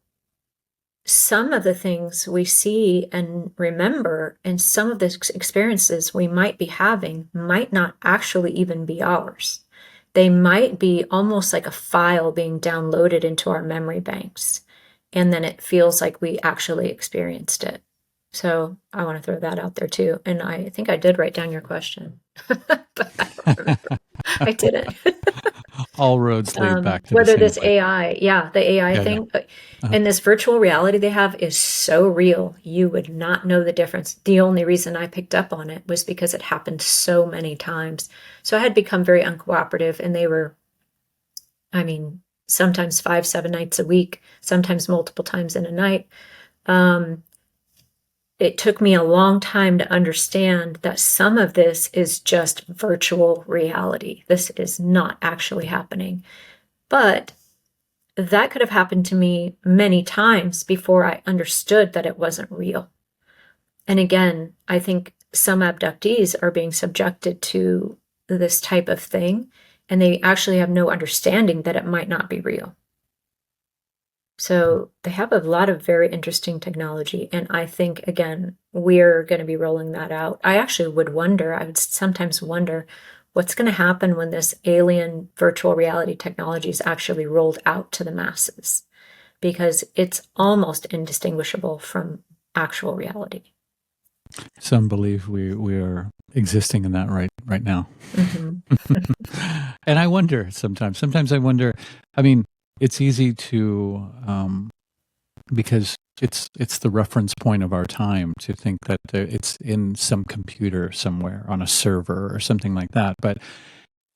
some of the things we see and remember, and some of the experiences we might be having might not actually even be ours. They might be almost like a file being downloaded into our memory banks. And then it feels like we actually experienced it. So I want to throw that out there too. And I think I did write down your question, but I don't remember. I didn't. All roads lead back to whether the same this AI, the AI thing, and this virtual reality they have is so real, you would not know the difference. The only reason I picked up on it was because it happened so many times. So I had become very uncooperative, and they were, I mean, sometimes 5-7 nights a week, sometimes multiple times in a night. It took me a long time to understand that some of this is just virtual reality. This is not actually happening. But that could have happened to me many times before I understood that it wasn't real. And again, I think some abductees are being subjected to this type of thing, and they actually have no understanding that it might not be real. So they have a lot of very interesting technology. And I think, again, we're going to be rolling that out. I actually I would sometimes wonder what's going to happen when this alien virtual reality technology is actually rolled out to the masses, because it's almost indistinguishable from actual reality. Some believe we are existing in that right now. And I wonder sometimes I wonder, I mean, it's easy to, because it's the reference point of our time to think that it's in some computer somewhere on a server or something like that. But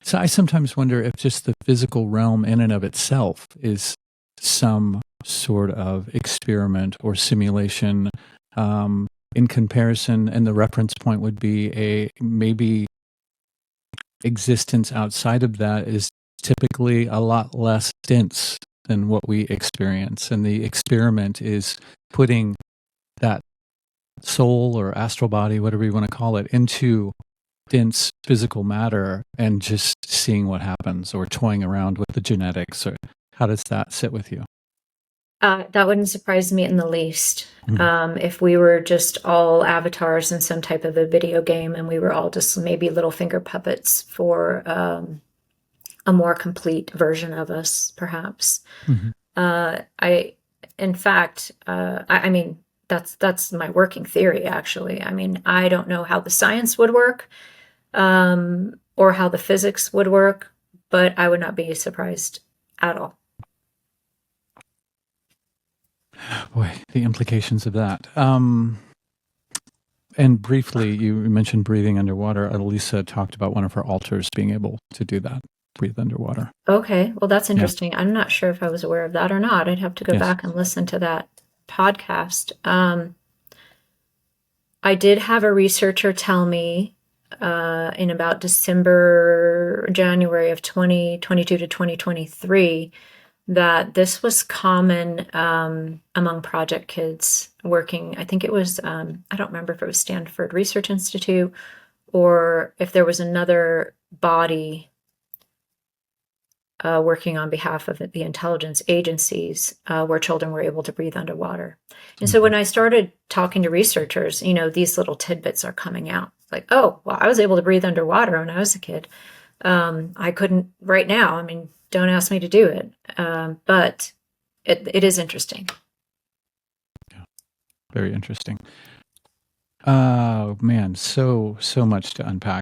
so I sometimes wonder if just the physical realm in and of itself is some sort of experiment or simulation, in comparison, and the reference point would be a maybe existence outside of that is typically a lot less dense than what we experience. And the experiment is putting that soul or astral body, whatever you want to call it, into dense physical matter and just seeing what happens, or toying around with the genetics. Or how does that sit with you? That wouldn't surprise me in the least. If we were just all avatars in some type of a video game and we were all just maybe little finger puppets for a more complete version of us, perhaps. In fact, I mean, that's my working theory, actually. I mean, I don't know how the science would work, or how the physics would work, but I would not be surprised at all. Boy, the implications of that. And briefly, you mentioned breathing underwater. Elisa talked about one of her altars being able to do that. breathe underwater. Okay. Well, that's Yeah. interesting. I'm not sure if I was aware of that or not. I'd have to go Yes. back and listen to that podcast. I did have a researcher tell me in about January of 2022 to 2023 that this was common among project kids working. I think it was, I don't remember if it was Stanford Research Institute or if there was another body working on behalf of the intelligence agencies where children were able to breathe underwater. And so when I started talking to researchers, these little tidbits are coming out. Like, oh, well, I was able to breathe underwater when I was a kid. I couldn't right now. I mean, don't ask me to do it. But it is interesting. Yeah. Very interesting. Oh, man, so much to unpack.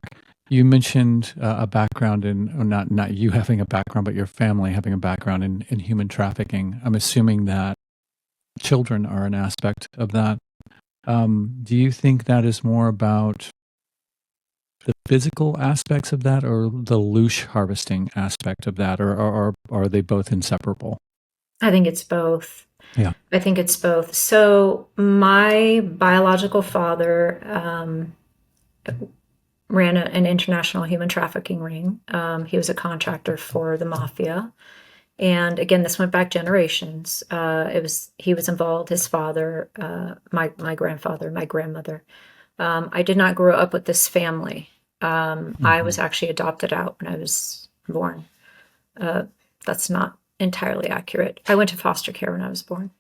You mentioned a background in, or not you having a background, but your family having a background in human trafficking. I'm assuming that children are an aspect of that. Do you think that is more about the physical aspects of that or the loosh harvesting aspect of that, or are they both inseparable? I think it's both. Yeah. I think it's both. So my biological father ran an international human trafficking ring. He was a contractor for the mafia. And again, this went back generations. He was involved, his father, my grandfather, my grandmother. I did not grow up with this family. I was actually adopted out when I was born. That's not entirely accurate. I went to foster care when I was born.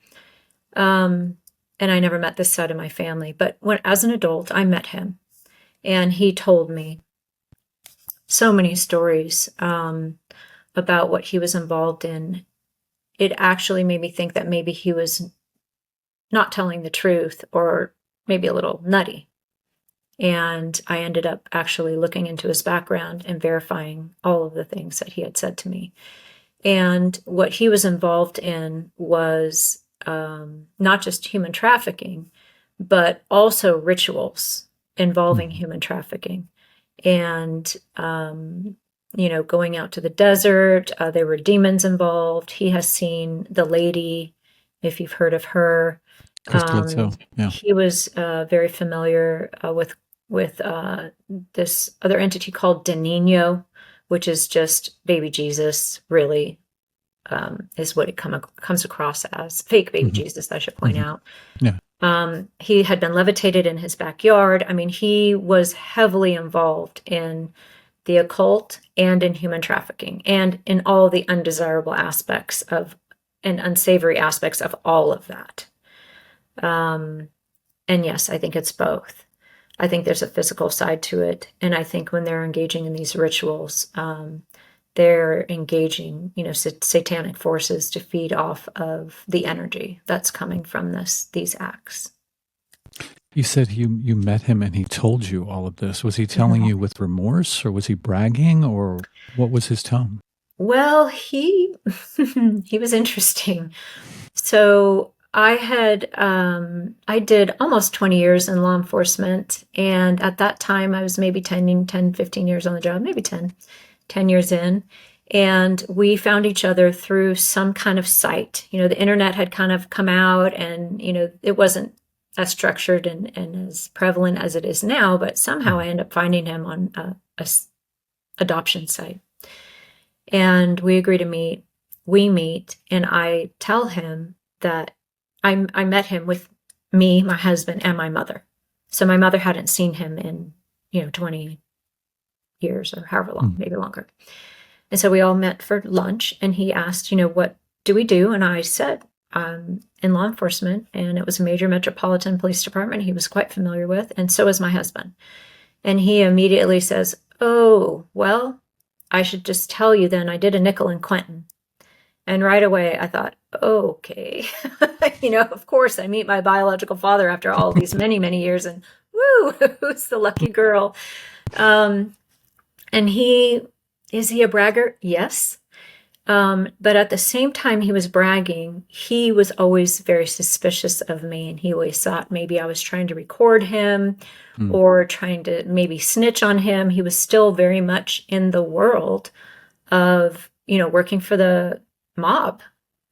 And I never met this side of my family. But as an adult, I met him. And he told me so many stories about what he was involved in. It actually made me think that maybe he was not telling the truth or maybe a little nutty. And I ended up actually looking into his background and verifying all of the things that he had said to me. And what he was involved in was not just human trafficking, but also rituals involving human trafficking. And, going out to the desert, there were demons involved. He has seen the lady, if you've heard of her. Yeah. He was very familiar with this other entity called De Nino, which is just baby Jesus, really, is what it comes across as. Fake baby Jesus, I should point out. Yeah. He had been levitated in his backyard. I mean, he was heavily involved in the occult and in human trafficking and in all the undesirable aspects of and unsavory aspects of all of that. And yes, I think it's both. I think there's a physical side to it. And I think when they're engaging in these rituals, they're engaging, satanic forces to feed off of the energy that's coming from these acts. You said you met him and he told you all of this. Was he telling you with remorse or was he bragging or what was his tone? Well, he was interesting. So I did almost 20 years in law enforcement. And at that time I was maybe 10, 15 years on the job, maybe 10 years in. And we found each other through some kind of site. The internet had kind of come out and, it wasn't as structured and as prevalent as it is now, but somehow I ended up finding him on a adoption site. And we agree to meet. We meet, and I tell him that I met him with me, my husband, and my mother. So my mother hadn't seen him in, 20 years or however long, maybe longer. And so we all met for lunch, and he asked, what do we do? And I said, in law enforcement, and it was a major metropolitan police department he was quite familiar with, and so is my husband. And he immediately says, oh, well, I should just tell you then I did a nickel and Quentin. And right away I thought, okay, of course I meet my biological father after all these many, many years, and woo, who's the lucky girl? And is he a braggart? Yes. But at the same time he was bragging, he was always very suspicious of me. And he always thought maybe I was trying to record him or trying to maybe snitch on him. He was still very much in the world of, working for the mob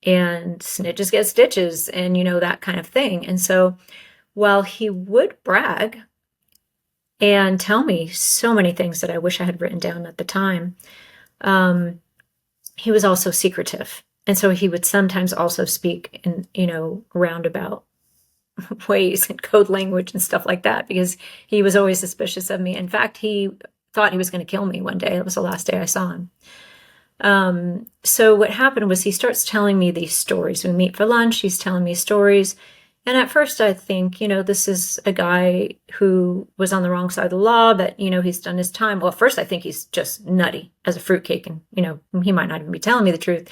and snitches get stitches and, that kind of thing. And so while he would brag and tell me so many things that I wish I had written down at the time, he was also secretive. And so he would sometimes also speak in, roundabout ways and code language and stuff like that, because he was always suspicious of me. In fact, he thought he was going to kill me one day. It was the last day I saw him. So what happened was he starts telling me these stories. We meet for lunch. He's telling me stories. And at first I think, this is a guy who was on the wrong side of the law, but, he's done his time. Well, at first I think he's just nutty as a fruitcake, and, he might not even be telling me the truth.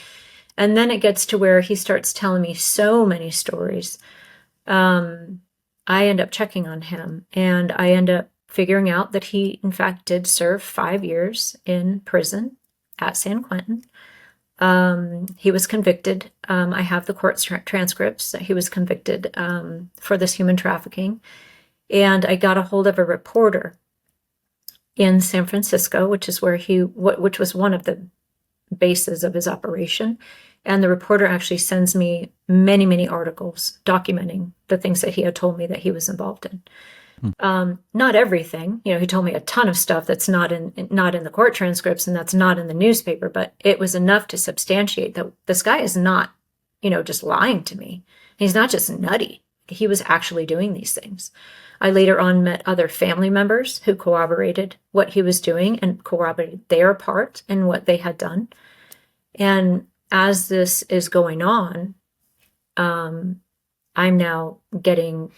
And then it gets to where he starts telling me so many stories. I end up checking on him, and I end up figuring out that he, in fact, did serve 5 years in prison at San Quentin. He was convicted. I have the court transcripts. He was convicted for this human trafficking. And I got a hold of a reporter in San Francisco, which is where which was one of the bases of his operation. And the reporter actually sends me many, many articles documenting the things that he had told me that he was involved in. Not everything, he told me a ton of stuff that's not in the court transcripts and that's not in the newspaper, but it was enough to substantiate that this guy is not, just lying to me. He's not just nutty. He was actually doing these things. I later on met other family members who corroborated what he was doing and corroborated their part in what they had done. And as this is going on, I'm now getting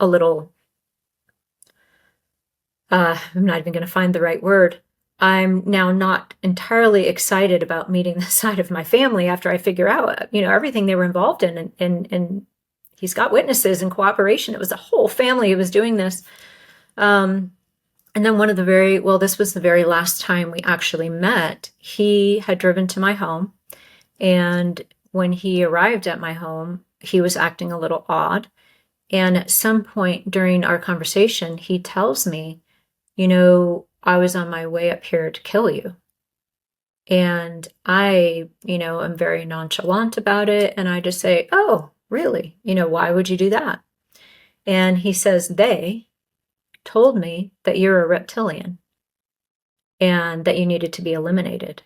a little, I'm not even going to find the right word. I'm now not entirely excited about meeting the side of my family after I figure out, everything they were involved in. And he's got witnesses and cooperation. It was a whole family who was doing this. And then this was the very last time we actually met. He had driven to my home. And when he arrived at my home, he was acting a little odd. And at some point during our conversation, he tells me, I was on my way up here to kill you. And I, am very nonchalant about it. And I just say, oh, really? Why would you do that? And he says, they told me that you're a reptilian and that you needed to be eliminated.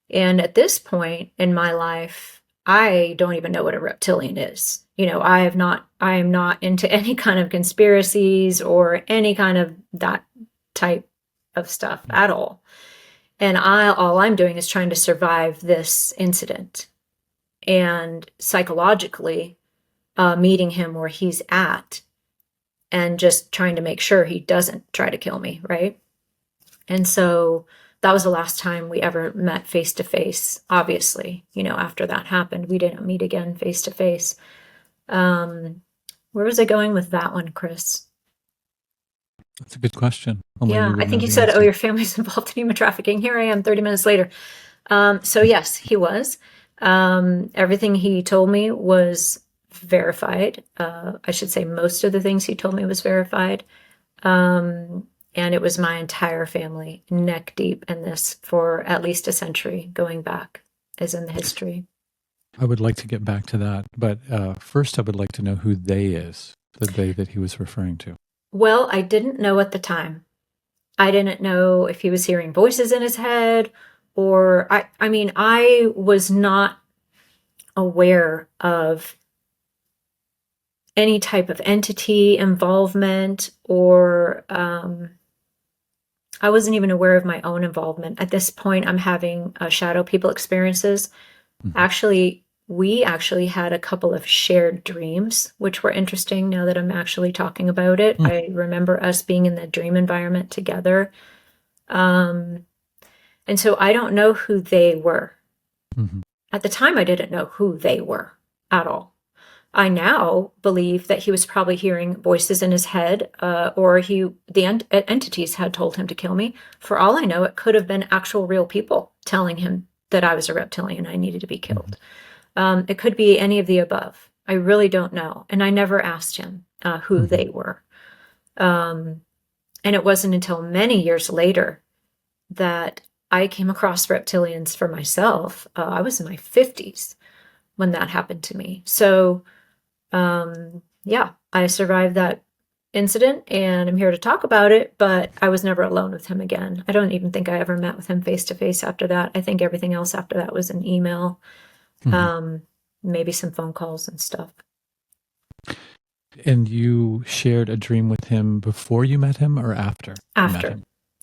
And at this point in my life, I don't even know what a reptilian is. I am not into any kind of conspiracies or any kind of that type of stuff at all. And all I'm doing is trying to survive this incident and psychologically meeting him where he's at and just trying to make sure he doesn't try to kill me, right? And so that was the last time we ever met face to face. Obviously, after that happened, we didn't meet again face to face. Where was I going with that one, Chris? That's a good question. Yeah, I think you said, your family's involved in human trafficking. Here I am 30 minutes later. So yes, he was. Everything he told me was verified. I should say most of the things he told me was verified. And it was my entire family neck deep in this for at least a century going back, as in the history. I would like to get back to that. But first, I would like to know who they is, the they that he was referring to. Well, I didn't know at the time. I didn't know if he was hearing voices in his head or I was not aware of any type of entity involvement or I wasn't even aware of my own involvement. At this point, I'm having shadow people experiences. Mm-hmm. We actually had a couple of shared dreams, which were interesting now that I'm actually talking about it. Mm-hmm. I remember us being in the dream environment together. And so I don't know who they were. Mm-hmm. At the time, I didn't know who they were at all. I now believe that he was probably hearing voices in his head, or the entities had told him to kill me. For all I know, it could have been actual real people telling him that I was a reptilian and I needed to be killed. It could be any of the above. I really don't know. And I never asked him who they were. And it wasn't until many years later that I came across reptilians for myself. I was in my 50s when that happened to me. So, yeah, I survived that incident and I'm here to talk about it, but I was never alone with him again. I don't even think I ever met with him face to face after that. I think everything else after that was an email, maybe some phone calls and stuff. And you shared a dream with him before you met him or after? After.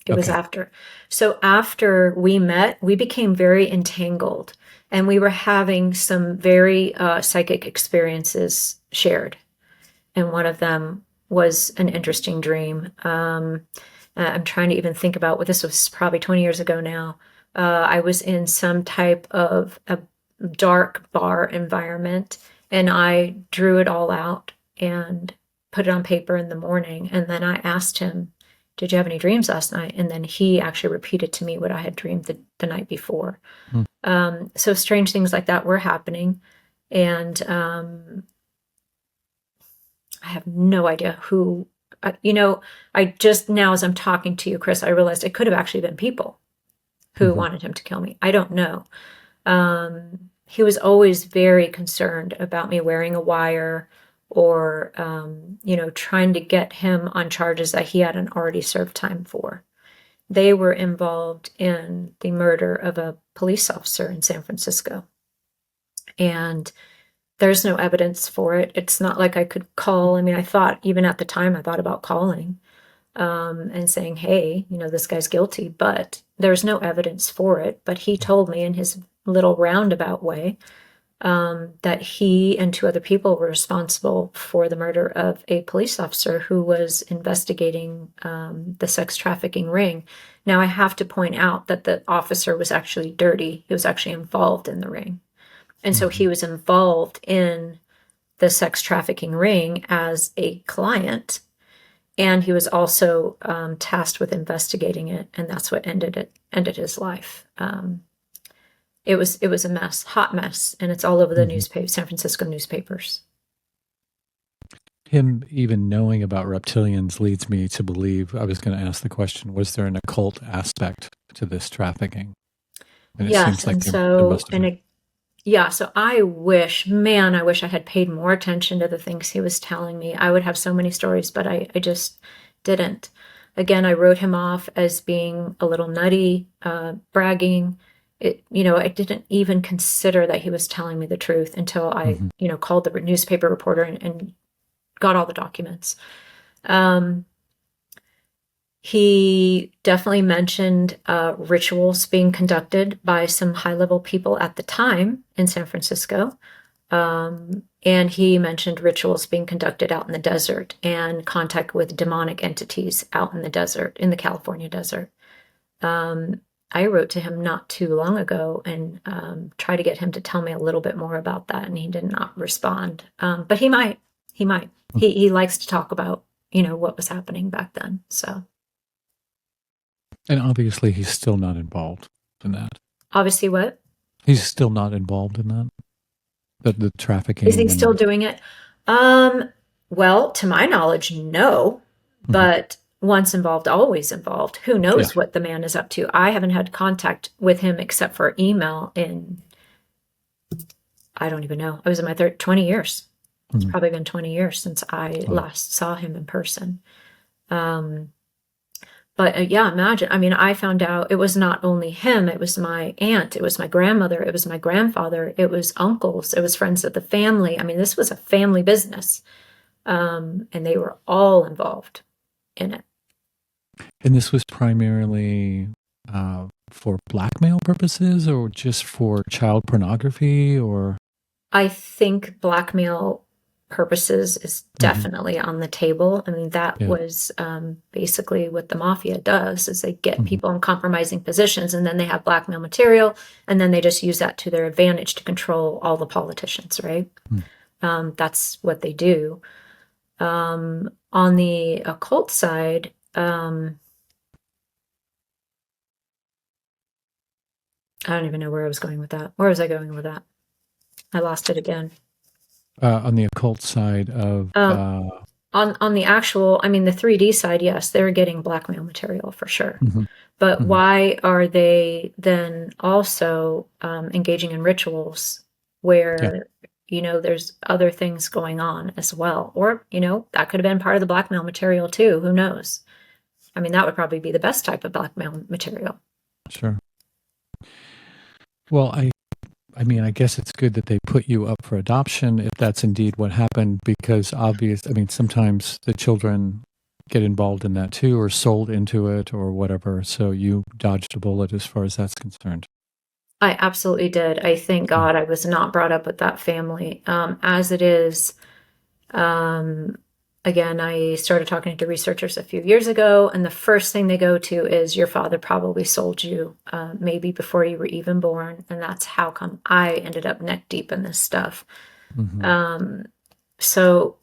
It was after. So after we met, we became very entangled and we were having some very psychic experiences shared. And one of them was an interesting dream. I'm trying to even think about what this was probably 20 years ago now. I was in some type of a dark bar environment and I drew it all out and put it on paper in the morning. And then I asked him, did you have any dreams last night? And then he actually repeated to me what I had dreamed the night before. So strange things like that were happening. And I have no idea who, I just now, as I'm talking to you, Chris, I realized it could have actually been people who wanted him to kill me. I don't know. He was always very concerned about me wearing a wire or, trying to get him on charges that he hadn't already served time for. They were involved in the murder of a police officer in San Francisco. And there's no evidence for it. It's not like I could call. I mean, I thought, even at the time, I thought about calling and saying, hey, this guy's guilty, but there's no evidence for it. But he told me in his little roundabout way that he and 2 other people were responsible for the murder of a police officer who was investigating the sex trafficking ring. Now, I have to point out that the officer was actually dirty. He was actually involved in the ring. And so he was involved in the sex trafficking ring as a client. And he was also tasked with investigating it. And that's what ended his life. It was a mess, hot mess. And it's all over the newspaper, San Francisco newspapers. Him even knowing about reptilians leads me to believe, I was going to ask the question, was there an occult aspect to this trafficking? And it seems like there must have been. So I wish I had paid more attention to the things he was telling me. I would have so many stories, but I just didn't. Again, I wrote him off as being a little nutty, bragging. I didn't even consider that he was telling me the truth until I, called the newspaper reporter and got all the documents. He definitely mentioned rituals being conducted by some high-level people at the time in San Francisco. And he mentioned rituals being conducted out in the desert and contact with demonic entities out in the desert, in the California desert. I wrote to him not too long ago and tried to get him to tell me a little bit more about that, and he did not respond. But he might. He likes to talk about, what was happening back then, so... And obviously, he's still not involved in that. Obviously, what? He's still not involved in that. The trafficking. Is he still doing it? Well, to my knowledge, no. But once involved, always involved. Who knows what the man is up to? I haven't had contact with him except for email in, I don't even know. I was in my 20 years. It's probably been 20 years since I last saw him in person. But imagine, I found out it was not only him, it was my aunt, it was my grandmother, it was my grandfather, it was uncles, it was friends of the family. This was a family business. And they were all involved in it. And this was primarily for blackmail purposes or just for child pornography or? I think blackmail purposes is definitely on the table. That was basically what the mafia does, is they get people in compromising positions and then they have blackmail material and then they just use that to their advantage to control all the politicians, right? That's what they do. On the occult side, I don't even know where I was going with that. Where was I going with that? I lost it again. On the occult side of on the actual, I mean, the 3D side, yes, they're getting blackmail material for sure. Mm-hmm. But Mm-hmm. why are they then also engaging in rituals where, there's other things going on as well? Or, that could have been part of the blackmail material too. Who knows? I mean, that would probably be the best type of blackmail material. Sure. Well, I mean, I guess it's good that they put you up for adoption if that's indeed what happened, because sometimes the children get involved in that too, or sold into it or whatever. So you dodged a bullet as far as that's concerned. I absolutely did. I thank God I was not brought up with that family. As it is, again, I started talking to researchers a few years ago, and the first thing they go to is your father probably sold you, maybe before you were even born, and that's how come I ended up neck deep in this stuff. Mm-hmm. So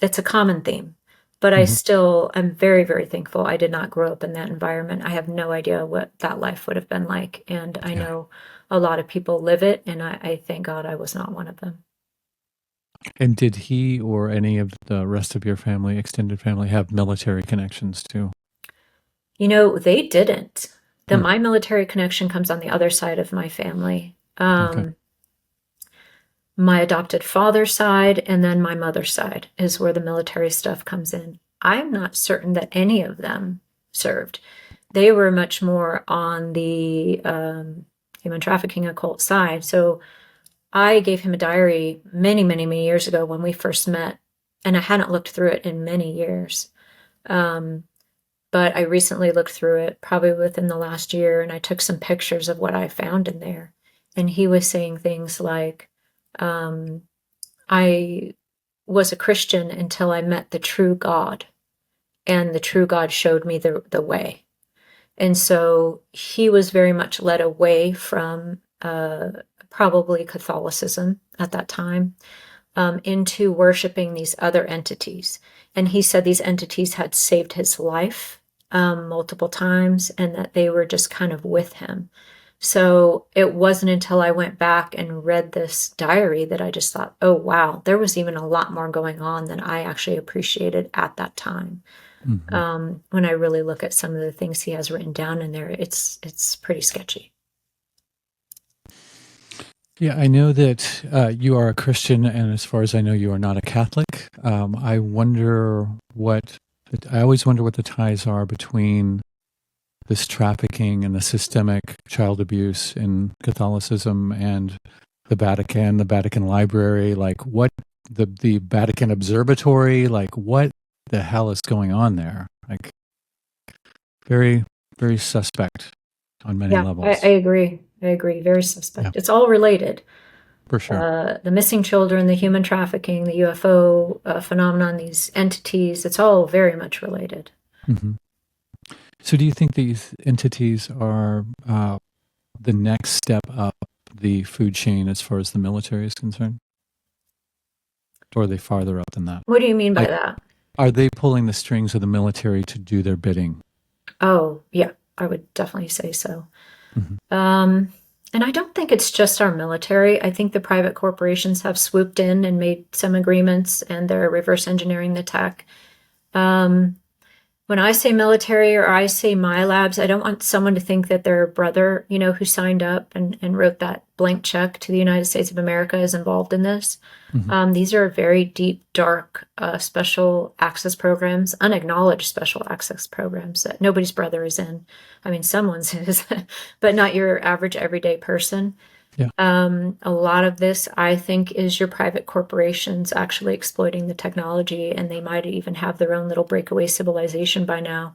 it's a common theme, but I still am very, very thankful I did not grow up in that environment. I have no idea what that life would have been like, and I know a lot of people live it, and I thank God I was not one of them. And did he or any of the rest of your family, extended family, have military connections too? They didn't. Hmm. My military connection comes on the other side of my family. Okay. My adopted father's side and then my mother's side is where the military stuff comes in. I'm not certain that any of them served. They were much more on the human trafficking occult side. So I gave him a diary many, many, many years ago when we first met, and I hadn't looked through it in many years. But I recently looked through it, probably within the last year, and I took some pictures of what I found in there. And he was saying things like, I was a Christian until I met the true God, and the true God showed me the way. And so he was very much led away from probably Catholicism at that time, into worshiping these other entities. And he said these entities had saved his life multiple times, and that they were just kind of with him. So it wasn't until I went back and read this diary that I just thought, oh, wow, there was even a lot more going on than I actually appreciated at that time. When I really look at some of the things he has written down in there, it's pretty sketchy. Yeah, I know that you are a Christian, and as far as I know, you are not a Catholic. I always wonder what the ties are between this trafficking and the systemic child abuse in Catholicism and the Vatican Library. Like, what the Vatican Observatory? Like, what the hell is going on there? Like, very, very suspect on many levels. I agree. Very suspect. Yeah. It's all related. For sure. The missing children, the human trafficking, the UFO phenomenon, these entities, it's all very much related. Mm-hmm. So do you think these entities are the next step up the food chain as far as the military is concerned? Or are they farther up than that? What do you mean by that? Are they pulling the strings of the military to do their bidding? Oh, yeah, I would definitely say so. And I don't think it's just our military. I think the private corporations have swooped in and made some agreements, and they're reverse engineering the tech. When I say military or I say my labs, I don't want someone to think that their brother, who signed up and wrote that blank check to the United States of America is involved in this. These are very deep, dark, special access programs, unacknowledged special access programs that nobody's brother is in. I mean, someone's is, but not your average everyday person. Yeah. A lot of this, I think, is your private corporations actually exploiting the technology, and they might even have their own little breakaway civilization by now.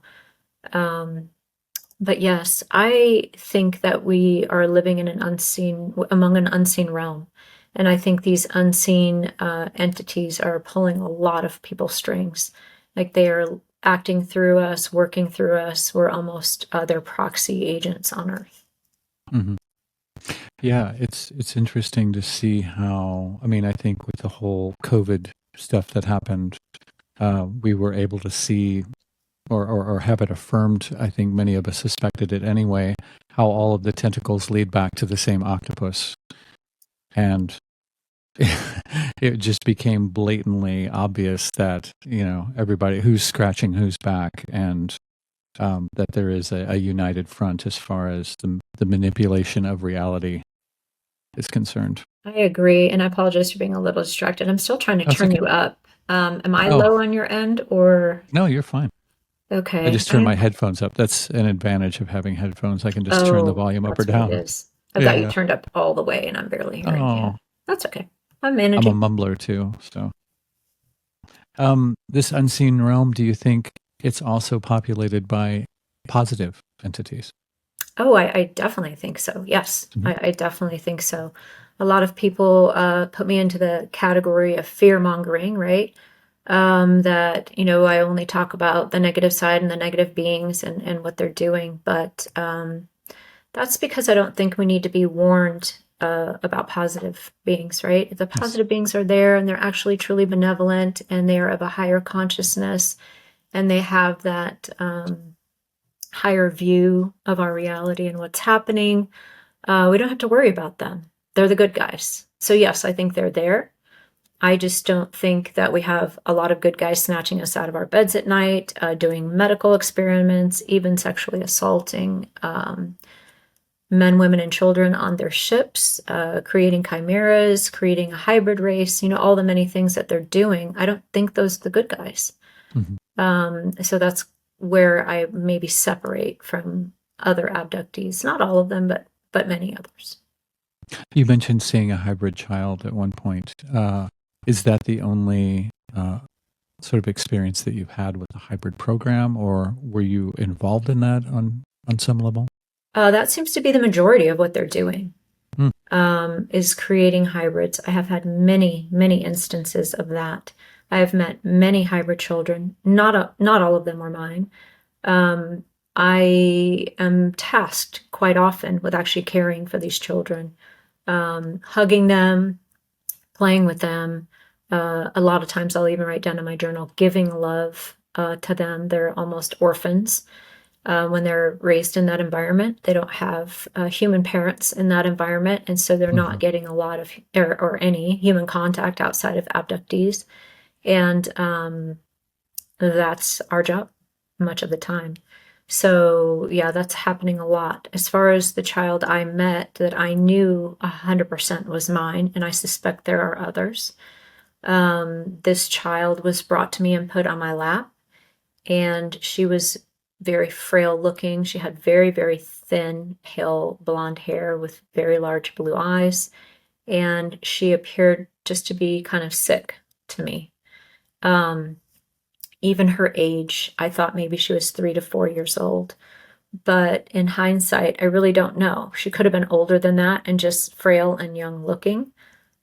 But yes, I think that we are living in among an unseen realm. And I think these unseen entities are pulling a lot of people's strings. Like, they are acting through us, working through us. We're almost their proxy agents on Earth. Mm-hmm. Yeah, it's interesting to see how, I think with the whole COVID stuff that happened, we were able to see or have it affirmed, I think many of us suspected it anyway, how all of the tentacles lead back to the same octopus. And it just became blatantly obvious that, everybody who's scratching who's back, and that there is a united front as far as the manipulation of reality is concerned. I agree, and I apologize for being a little distracted. I'm still trying to That's turn okay. you up. Am I Oh. low on your end, or? No, you're fine. Okay. I just turned my headphones up. That's an advantage of having headphones. I can just turn the volume up or that's what down. it is. I've got you Yeah. turned up all the way, and I'm barely hearing you. Oh, That's okay. I'm I'm a managing. mumbler too. So, this unseen realm, do you think it's also populated by positive entities? Oh, I definitely think so. Yes, Mhm. I definitely think so. A lot of people put me into the category of fear mongering, right? That, I only talk about the negative side and the negative beings and what they're doing. But that's because I don't think we need to be warned about positive beings, right? If the Yes. positive beings are there and they're actually truly benevolent and they are of a higher consciousness and they have that higher view of our reality and what's happening, we don't have to worry about them. They're the good guys. So, yes, I think they're there. I just don't think that we have a lot of good guys snatching us out of our beds at night, doing medical experiments, even sexually assaulting men, women, and children on their ships, creating chimeras, creating a hybrid race, all the many things that they're doing. I don't think those are the good guys. So that's where I maybe separate from other abductees. Not all of them, but many others. You mentioned seeing a hybrid child at one point. Is that the only sort of experience that you've had with the hybrid program, or were you involved in that on some level? That seems to be the majority of what they're doing, Hmm. is creating hybrids. I have had many, many instances of that. I have met many hybrid children. Not all of them were mine. I am tasked quite often with actually caring for these children, hugging them, playing with them. A lot of times I'll even write down in my journal, giving love to them. They're almost orphans. When they're raised in that environment, they don't have human parents in that environment, and so they're not getting a lot of or any human contact outside of abductees, and that's our job much of the time. So yeah, that's happening a lot. As far as the child I met that I knew 100% was mine, and I suspect there are others, this child was brought to me and put on my lap, and she was very frail looking. She had very, very thin, pale blonde hair with very large blue eyes, and she appeared just to be kind of sick to me. Even her age, I thought maybe she was 3 to 4 years old. But in hindsight, I really don't know. She could have been older than that and just frail and young looking.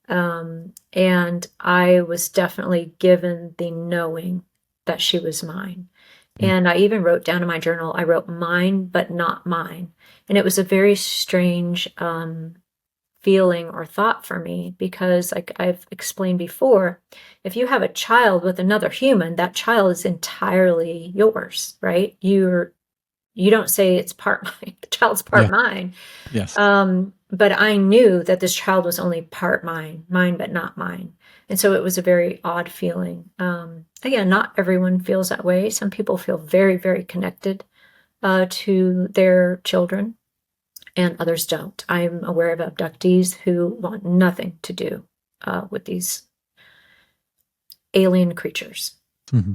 And I was definitely given the knowing that she was mine. And I even wrote down in my journal, I wrote mine, but not mine. And it was a very strange feeling or thought for me because, like I've explained before, if you have a child with another human, that child is entirely yours, right? You don't say it's part mine, the child's part mine. Yes. But I knew that this child was only part mine, but not mine. And so it was a very odd feeling. Again, not everyone feels that way. Some people feel very, very connected to their children, and others don't. I'm aware of abductees who want nothing to do with these alien creatures. Mm-hmm.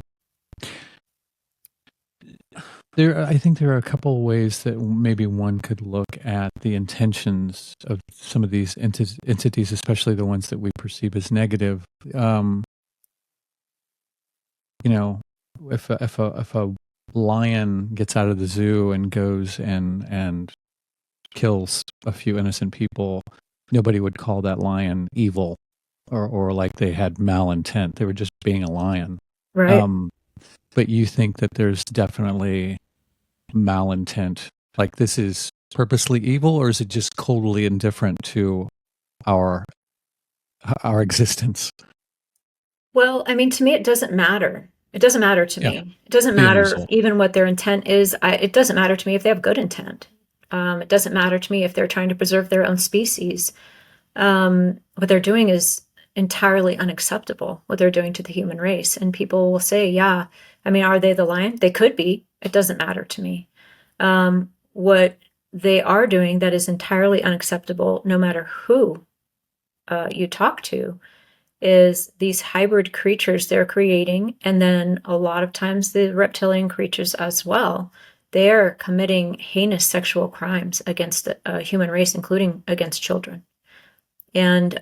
I think there are a couple of ways that maybe one could look at the intentions of some of these entities, especially the ones that we perceive as negative. If a lion gets out of the zoo and goes and kills a few innocent people, nobody would call that lion evil or like they had malintent. They were just being a lion. Right. But you think that there's definitely malintent, like this is purposely evil, or is it just coldly indifferent to our existence? Well, I mean, to me, it doesn't matter. It doesn't matter to me. It doesn't matter even what their intent is. It doesn't matter to me if they have good intent. It doesn't matter to me if they're trying to preserve their own species. What they're doing is entirely unacceptable, what they're doing to the human race. And people will say, yeah, I mean, are they the lion? They could be. It doesn't matter to me. What they are doing that is entirely unacceptable, no matter who you talk to, is these hybrid creatures they're creating. And then a lot of times the reptilian creatures as well. They are committing heinous sexual crimes against the human race, including against children. And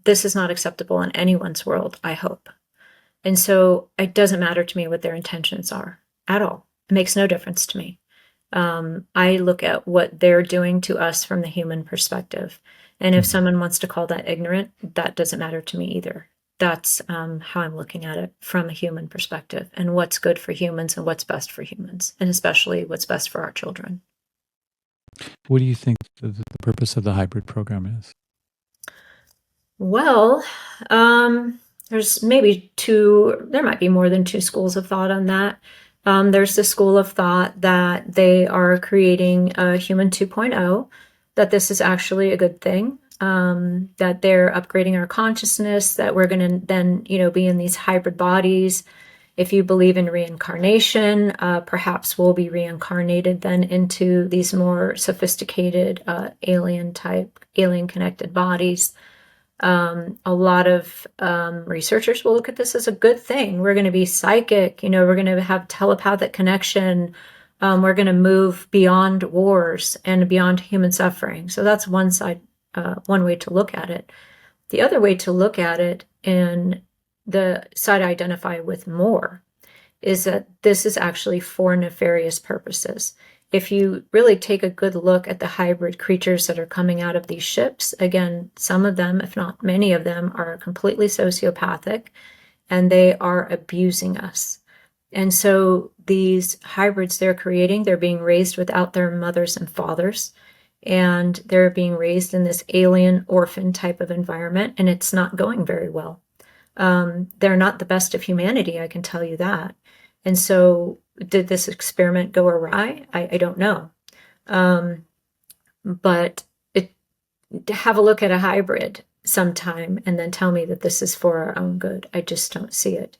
this is not acceptable in anyone's world, I hope. And so it doesn't matter to me what their intentions are at all. It makes no difference to me. I look at what they're doing to us from the human perspective. And if someone wants to call that ignorant, that doesn't matter to me either. That's how I'm looking at it from a human perspective, and what's good for humans and what's best for humans, and especially what's best for our children. What do you think the purpose of the hybrid program is? Well, there's maybe there might be more than two schools of thought on that. There's the school of thought that they are creating a human 2.0, that this is actually a good thing, that they're upgrading our consciousness, that we're going to then, be in these hybrid bodies. If you believe in reincarnation, perhaps we'll be reincarnated then into these more sophisticated alien connected bodies. A lot of researchers will look at this as a good thing. We're going to be psychic, we're going to have telepathic connection. We're going to move beyond wars and beyond human suffering. So that's one side, one way to look at it. The other way to look at it, and the side I identify with more, is that this is actually for nefarious purposes. If you really take a good look at the hybrid creatures that are coming out of these ships, again, some of them, if not many of them, are completely sociopathic, and they are abusing us. And so these hybrids they're creating, they're being raised without their mothers and fathers, and they're being raised in this alien orphan type of environment, and it's not going very well. They're not the best of humanity, I can tell you that. And so did this experiment go awry? I don't know. But have a look at a hybrid sometime and then tell me that this is for our own good. I just don't see it.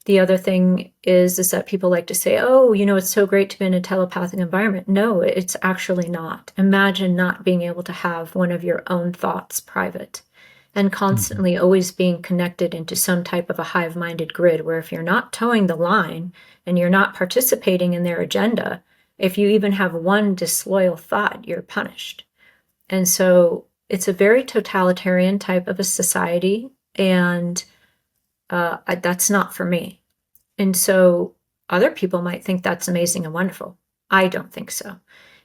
The other thing is that people like to say, oh, it's so great to be in a telepathic environment. No, it's actually not. Imagine not being able to have one of your own thoughts private, and constantly always being connected into some type of a hive-minded grid, where if you're not towing the line and you're not participating in their agenda, if you even have one disloyal thought, you're punished. And so it's a very totalitarian type of a society, and that's not for me. And so other people might think that's amazing and wonderful. I don't think so.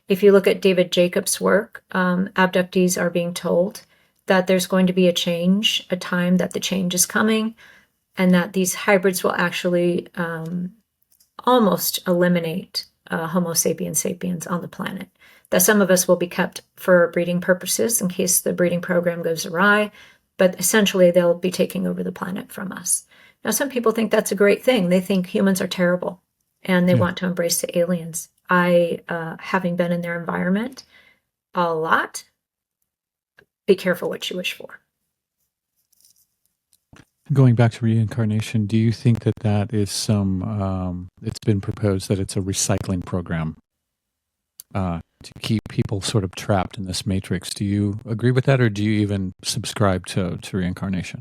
If you look at David Jacobs' work, abductees are being told that there's going to be a change, a time that the change is coming, and that these hybrids will actually almost eliminate Homo sapiens sapiens on the planet. That some of us will be kept for breeding purposes in case the breeding program goes awry, but essentially they'll be taking over the planet from us. Now, some people think that's a great thing. They think humans are terrible, and they want to embrace the aliens. I, having been in their environment a lot, be careful what you wish for. Going back to reincarnation, do you think that is it's been proposed that it's a recycling program to keep people sort of trapped in this matrix? Do you agree with that, or do you even subscribe to reincarnation?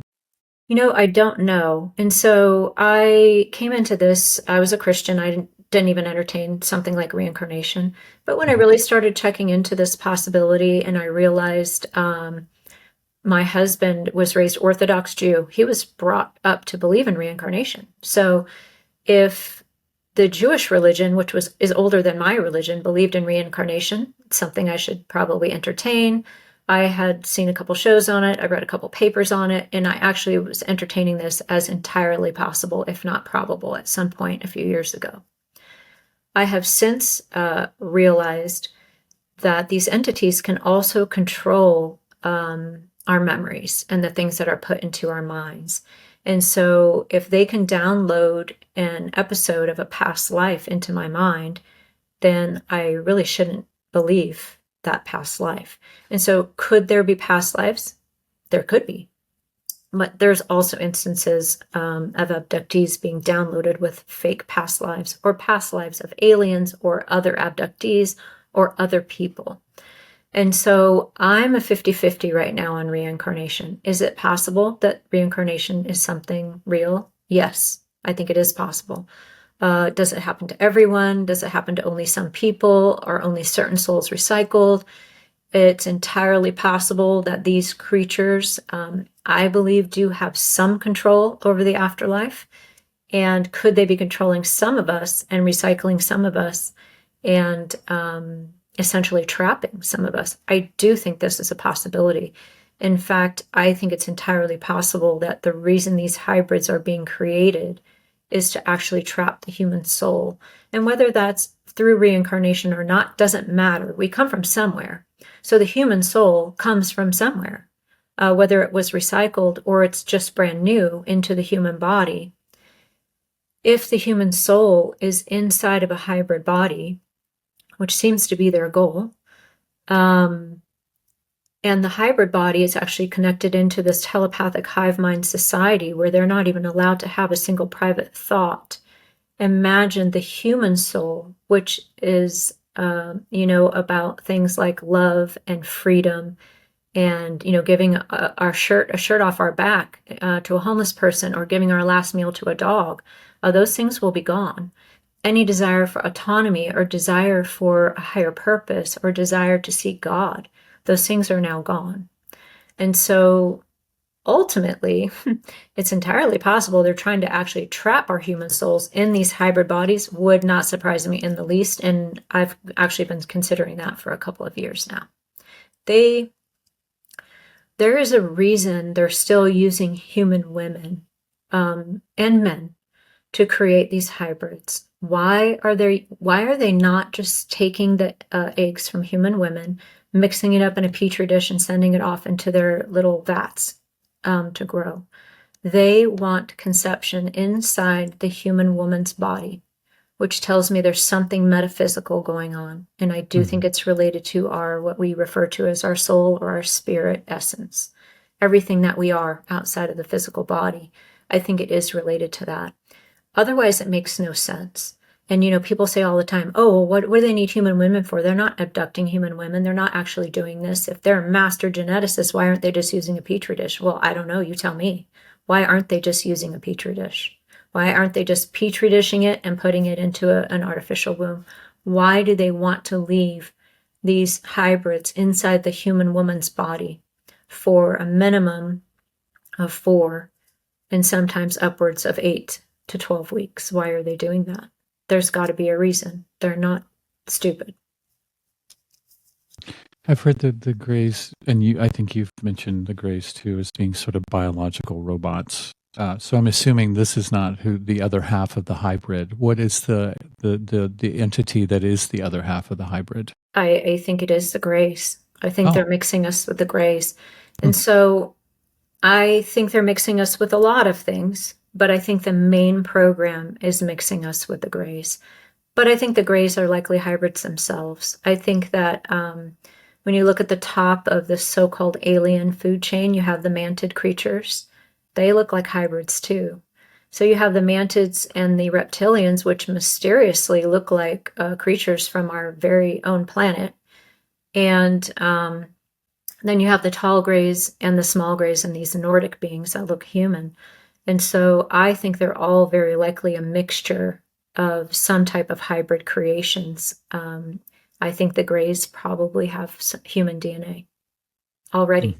I don't know. And so I came into this, I was a Christian. I didn't even entertain something like reincarnation. But when I really started checking into this possibility, and I realized my husband was raised Orthodox Jew, he was brought up to believe in reincarnation. So if the Jewish religion, which is older than my religion, believed in reincarnation, it's something I should probably entertain. I had seen a couple shows on it. I read a couple papers on it, and I actually was entertaining this as entirely possible, if not probable, at some point a few years ago. I have since realized that these entities can also control our memories and the things that are put into our minds. And so if they can download an episode of a past life into my mind, then I really shouldn't believe that past life. And so could there be past lives? there could be. But there's also instances of abductees being downloaded with fake past lives or past lives of aliens or other abductees or other people. And so I'm a 50-50 right now on reincarnation. Is it possible that reincarnation is something real? Yes, I think it is possible. Does it happen to everyone? Does it happen to only some people? Are only certain souls recycled? It's entirely possible that these creatures, I believe, do have some control over the afterlife. And could they be controlling some of us and recycling some of us and essentially trapping some of us? I do think this is a possibility. In fact, I think it's entirely possible that the reason these hybrids are being created is to actually trap the human soul. And whether that's through reincarnation or not doesn't matter. We come from somewhere. So the human soul comes from somewhere, whether it was recycled or it's just brand new into the human body. If the human soul is inside of a hybrid body, which seems to be their goal, and the hybrid body is actually connected into this telepathic hive mind society where they're not even allowed to have a single private thought. Imagine the human soul, which is about things like love and freedom and, giving a shirt off our back to a homeless person or giving our last meal to a dog. Those things will be gone. Any desire for autonomy or desire for a higher purpose or desire to seek God, those things are now gone. And so ultimately, it's entirely possible they're trying to actually trap our human souls in these hybrid bodies. Would not surprise me in the least. And I've actually been considering that for a couple of years now. There is a reason they're still using human women and men to create these hybrids. Why are they not just taking the eggs from human women, mixing it up in a petri dish and sending it off into their little vats to grow? They want conception inside the human woman's body, which tells me there's something metaphysical going on. And I do think it's related to what we refer to as our soul or our spirit essence. Everything that we are outside of the physical body, I think it is related to that. Otherwise, it makes no sense. And, people say all the time, oh, well, what do they need human women for? They're not abducting human women. They're not actually doing this. If they're master geneticists, why aren't they just using a petri dish? Well, I don't know. You tell me. Why aren't they just using a petri dish? Why aren't they just petri dishing it and putting it into an artificial womb? Why do they want to leave these hybrids inside the human woman's body for a minimum of 4 and sometimes upwards of 8 to 12 weeks? Why are they doing that? There's got to be a reason. They're not stupid. I've heard the Greys, and I think you've mentioned the Greys too, as being sort of biological robots. So I'm assuming this is not the other half of the hybrid. What is the entity that is the other half of the hybrid? I think it is the Greys. I think they're mixing us with the Greys. And so I think they're mixing us with a lot of things, but I think the main program is mixing us with the Greys. But I think the Greys are likely hybrids themselves. I think that when you look at the top of the so-called alien food chain, you have the mantid creatures. They look like hybrids too. So you have the mantids and the reptilians, which mysteriously look like creatures from our very own planet. And then you have the tall greys and the small greys and these Nordic beings that look human. And so I think they're all very likely a mixture of some type of hybrid creations. I think the Greys probably have human DNA already.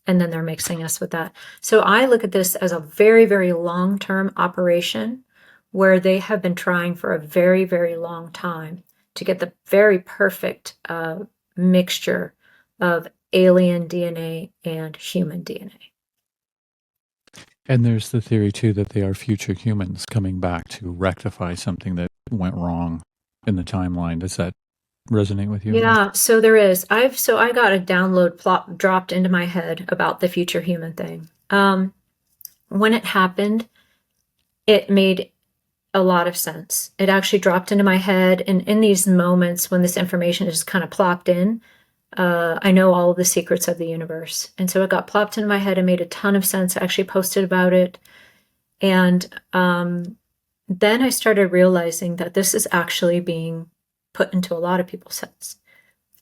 And then they're mixing us with that. So I look at this as a very, very long-term operation where they have been trying for a very, very long time to get the very perfect mixture of alien DNA and human DNA. And there's the theory too that they are future humans coming back to rectify something that went wrong in the timeline. Does that resonate with you? Yeah, so there is. I got a download dropped into my head about the future human thing. When it happened, it made a lot of sense. It actually dropped into my head, and in these moments when this information just kind of plopped in, I know all of the secrets of the universe. And so it got plopped into my head and made a ton of sense. I actually posted about it. And then I started realizing that this is actually being put into a lot of people's heads.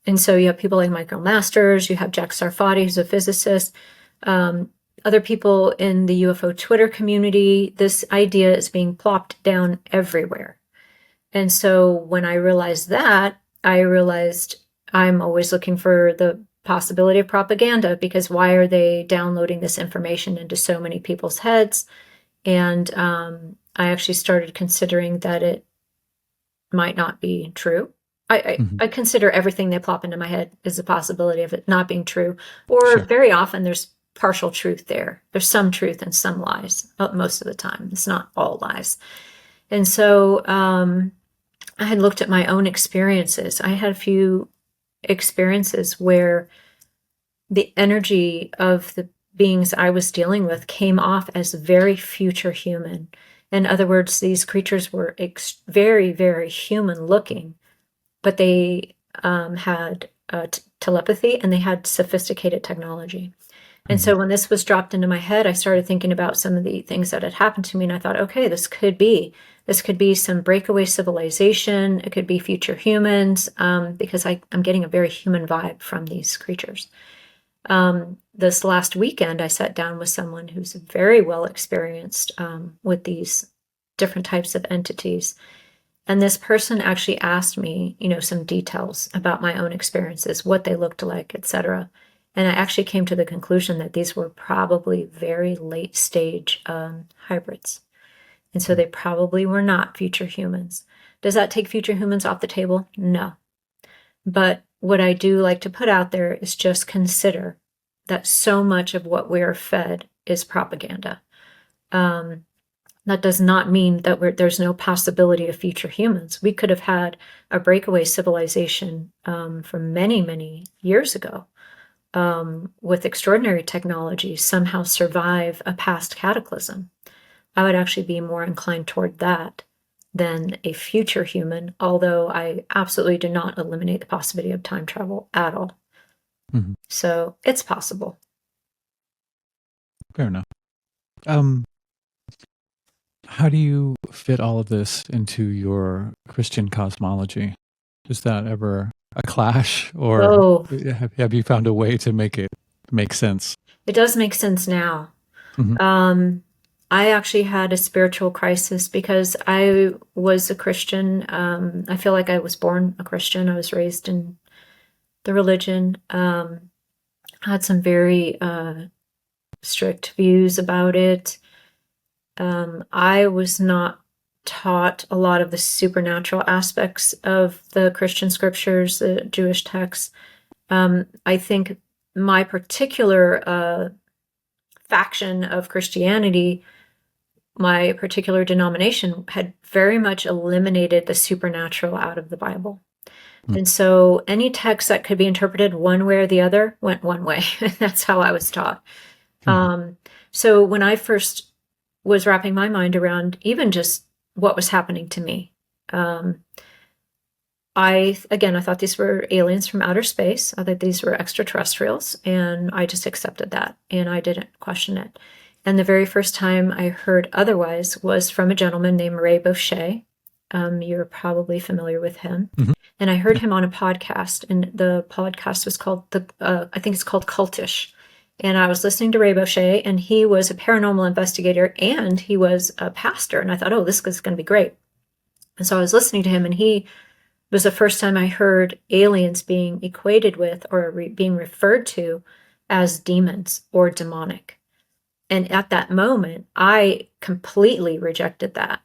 And so you have people like Michael Masters, you have Jack Sarfati, who's a physicist, other people in the UFO Twitter community. This idea is being plopped down everywhere. And so when I realized that, I realized I'm always looking for the possibility of propaganda, because why are they downloading this information into so many people's heads? And I actually started considering that it might not be true. I consider everything they plop into my head as a possibility of it not being true. Or Sure. very often there's partial truth there. There's some truth and some lies most of the time. It's not all lies. And so I had looked at my own experiences. I had a few experiences where the energy of the beings I was dealing with came off as very future human. In other words, these creatures were very, very human looking, but they had telepathy and they had sophisticated technology. And so when this was dropped into my head, I started thinking about some of the things that had happened to me. And I thought, okay, this could be some breakaway civilization. It could be future humans, because I'm getting a very human vibe from these creatures. This last weekend, I sat down with someone who's very well experienced with these different types of entities. And this person actually asked me, some details about my own experiences, what they looked like, etc. And I actually came to the conclusion that these were probably very late stage hybrids. And so they probably were not future humans. Does that take future humans off the table? No. But what I do like to put out there is just consider that so much of what we're fed is propaganda. That does not mean that there's no possibility of future humans. We could have had a breakaway civilization from many, many years ago with extraordinary technology somehow survive a past cataclysm. I would actually be more inclined toward that than a future human, although I absolutely do not eliminate the possibility of time travel at all. Mm-hmm. So it's possible. Fair enough. How do you fit all of this into your Christian cosmology? Is that ever a clash, or have you found a way to make it make sense? It does make sense now. Mm-hmm. I actually had a spiritual crisis because I was a Christian. I feel like I was born a Christian. I was raised in the religion. I had some very strict views about it. I was not taught a lot of the supernatural aspects of the Christian scriptures, the Jewish texts. I think my particular faction of Christianity, my particular denomination, had very much eliminated the supernatural out of the Bible. And so any text that could be interpreted one way or the other went one way. That's how I was taught. So when I first was wrapping my mind around even just what was happening to me, I thought these were aliens from outer space. I thought these were extraterrestrials, and I just accepted that, and I didn't question it. And the very first time I heard otherwise was from a gentleman named Ray Boucher. You're probably familiar with him. Mm-hmm. And I heard him on a podcast, and the podcast was called, I think it's called Cultish. And I was listening to Ray Boucher, and he was a paranormal investigator, and he was a pastor. And I thought, oh, this is going to be great. And so I was listening to him, and he was the first time I heard aliens being equated with or being referred to as demons or demonic. And at that moment, I completely rejected that.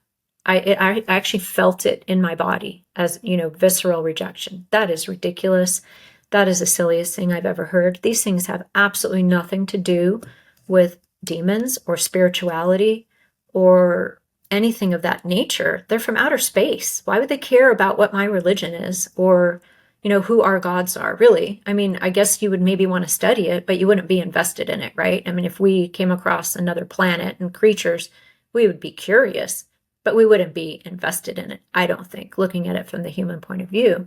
I actually felt it in my body as, visceral rejection. That is ridiculous. That is the silliest thing I've ever heard. These things have absolutely nothing to do with demons or spirituality or anything of that nature. They're from outer space. Why would they care about what my religion is or, who our gods are, really? I mean, I guess you would maybe want to study it, but you wouldn't be invested in it, right? I mean, if we came across another planet and creatures, we would be curious, but we wouldn't be invested in it, I don't think, looking at it from the human point of view.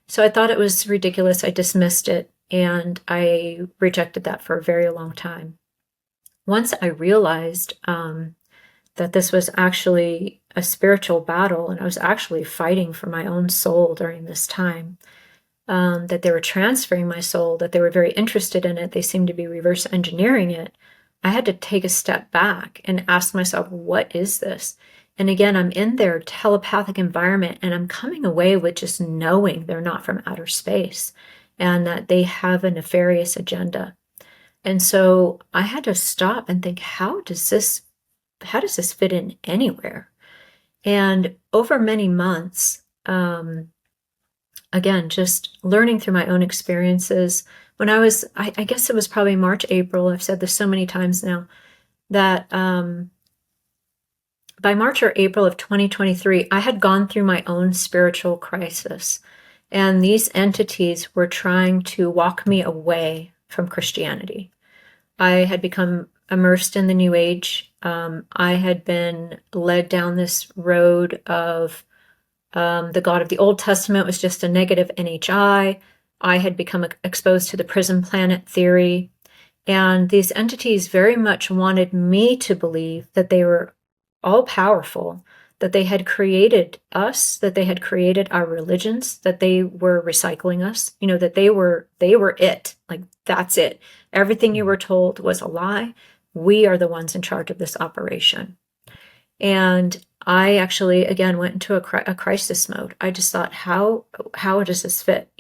So I thought it was ridiculous. I dismissed it, and I rejected that for a very long time. Once I realized that this was actually a spiritual battle, and I was actually fighting for my own soul during this time, that they were transferring my soul, that they were very interested in it, they seemed to be reverse engineering it, I had to take a step back and ask myself, what is this? And again, I'm in their telepathic environment, and I'm coming away with just knowing they're not from outer space and that they have a nefarious agenda. And so I had to stop and think, how does this fit in anywhere? And over many months, again, just learning through my own experiences. When I was, I guess it was probably March, April, I've said this so many times now, that by March or April of 2023, I had gone through my own spiritual crisis. And these entities were trying to walk me away from Christianity. I had become immersed in the New Age. I had been led down this road of the God of the Old Testament was just a negative NHI. I had become exposed to the prison planet theory. And these entities very much wanted me to believe that they were all powerful, that they had created us, that they had created our religions, that they were recycling us, that they were it. Like, that's it. Everything you were told was a lie. We are the ones in charge of this operation. And I actually, again, went into a crisis mode. I just thought, how does this fit?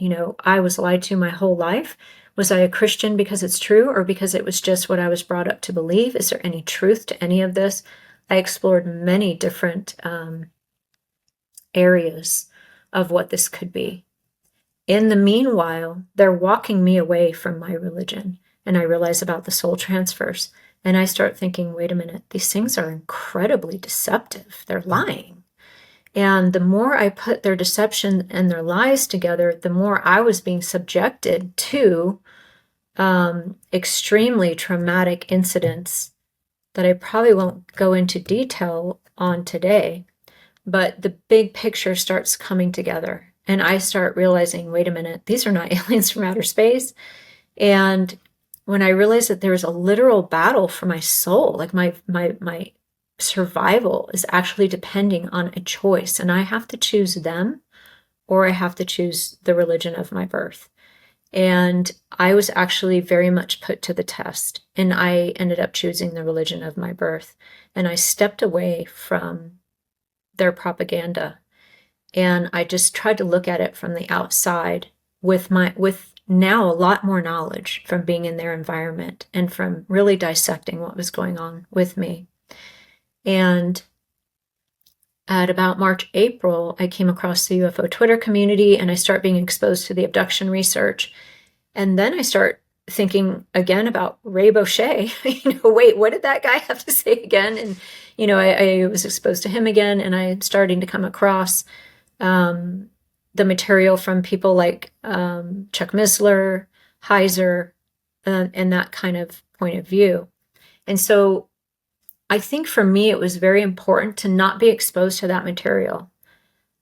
I was lied to my whole life. Was I a Christian because it's true, or because it was just what I was brought up to believe? Is there any truth to any of this? I explored many different areas of what this could be. In the meanwhile, they're walking me away from my religion. And I realize about the soul transfers. And I start thinking, wait a minute, these things are incredibly deceptive. They're lying. And the more I put their deception and their lies together, the more I was being subjected to extremely traumatic incidents that I probably won't go into detail on today. But the big picture starts coming together. And I start realizing, wait a minute, these are not aliens from outer space. And when I realized that there was a literal battle for my soul, like my survival is actually depending on a choice, and I have to choose them, or I have to choose the religion of my birth. And I was actually very much put to the test, and I ended up choosing the religion of my birth, and I stepped away from their propaganda, and I just tried to look at it from the outside with now a lot more knowledge from being in their environment and from really dissecting what was going on with me. And at about March, April, I came across the UFO Twitter community, and I start being exposed to the abduction research. And then I start thinking again about Ray Boucher. Wait, what did that guy have to say again? And, I was exposed to him again, and I'm starting to come across the material from people like Chuck Missler, Heiser, and that kind of point of view. And so I think for me, it was very important to not be exposed to that material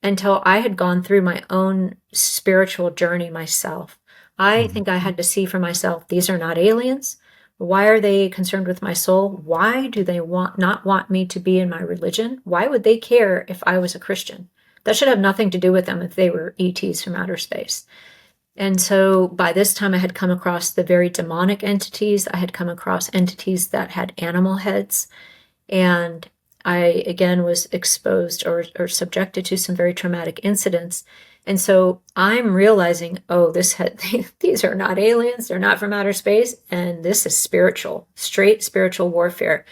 until I had gone through my own spiritual journey myself. I think I had to see for myself, these are not aliens. Why are they concerned with my soul? Why do they not want me to be in my religion? Why would they care if I was a Christian? That should have nothing to do with them if they were ETs from outer space. And so by this time, I had come across the very demonic entities. I had come across entities that had animal heads. And I, again, was exposed or subjected to some very traumatic incidents. And so I'm realizing, these are not aliens. They're not from outer space. And this is spiritual, straight spiritual warfare,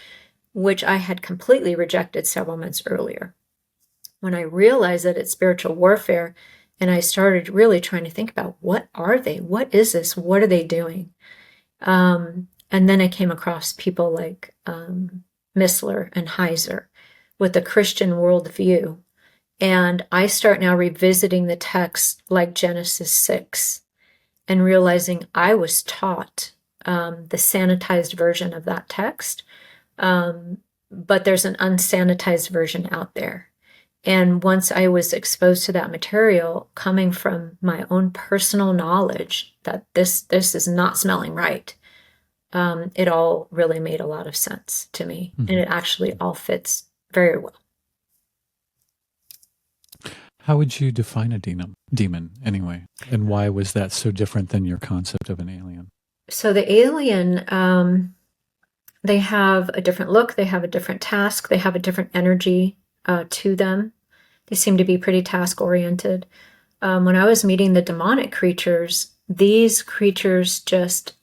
which I had completely rejected several months earlier. When I realized that it's spiritual warfare, and I started really trying to think about, what are they? What is this? What are they doing? And then I came across people like Missler and Heiser with the Christian worldview. And I start now revisiting the text like Genesis 6 and realizing I was taught the sanitized version of that text, but there's an unsanitized version out there. And once I was exposed to that material, coming from my own personal knowledge that this is not smelling right, it all really made a lot of sense to me. And it actually all fits very well. How would you define a demon anyway? And why was that so different than your concept of an alien? So the alien, they have a different look, they have a different task, they have a different energy to them. They seem to be pretty task-oriented. When I was meeting the demonic creatures, these creatures just,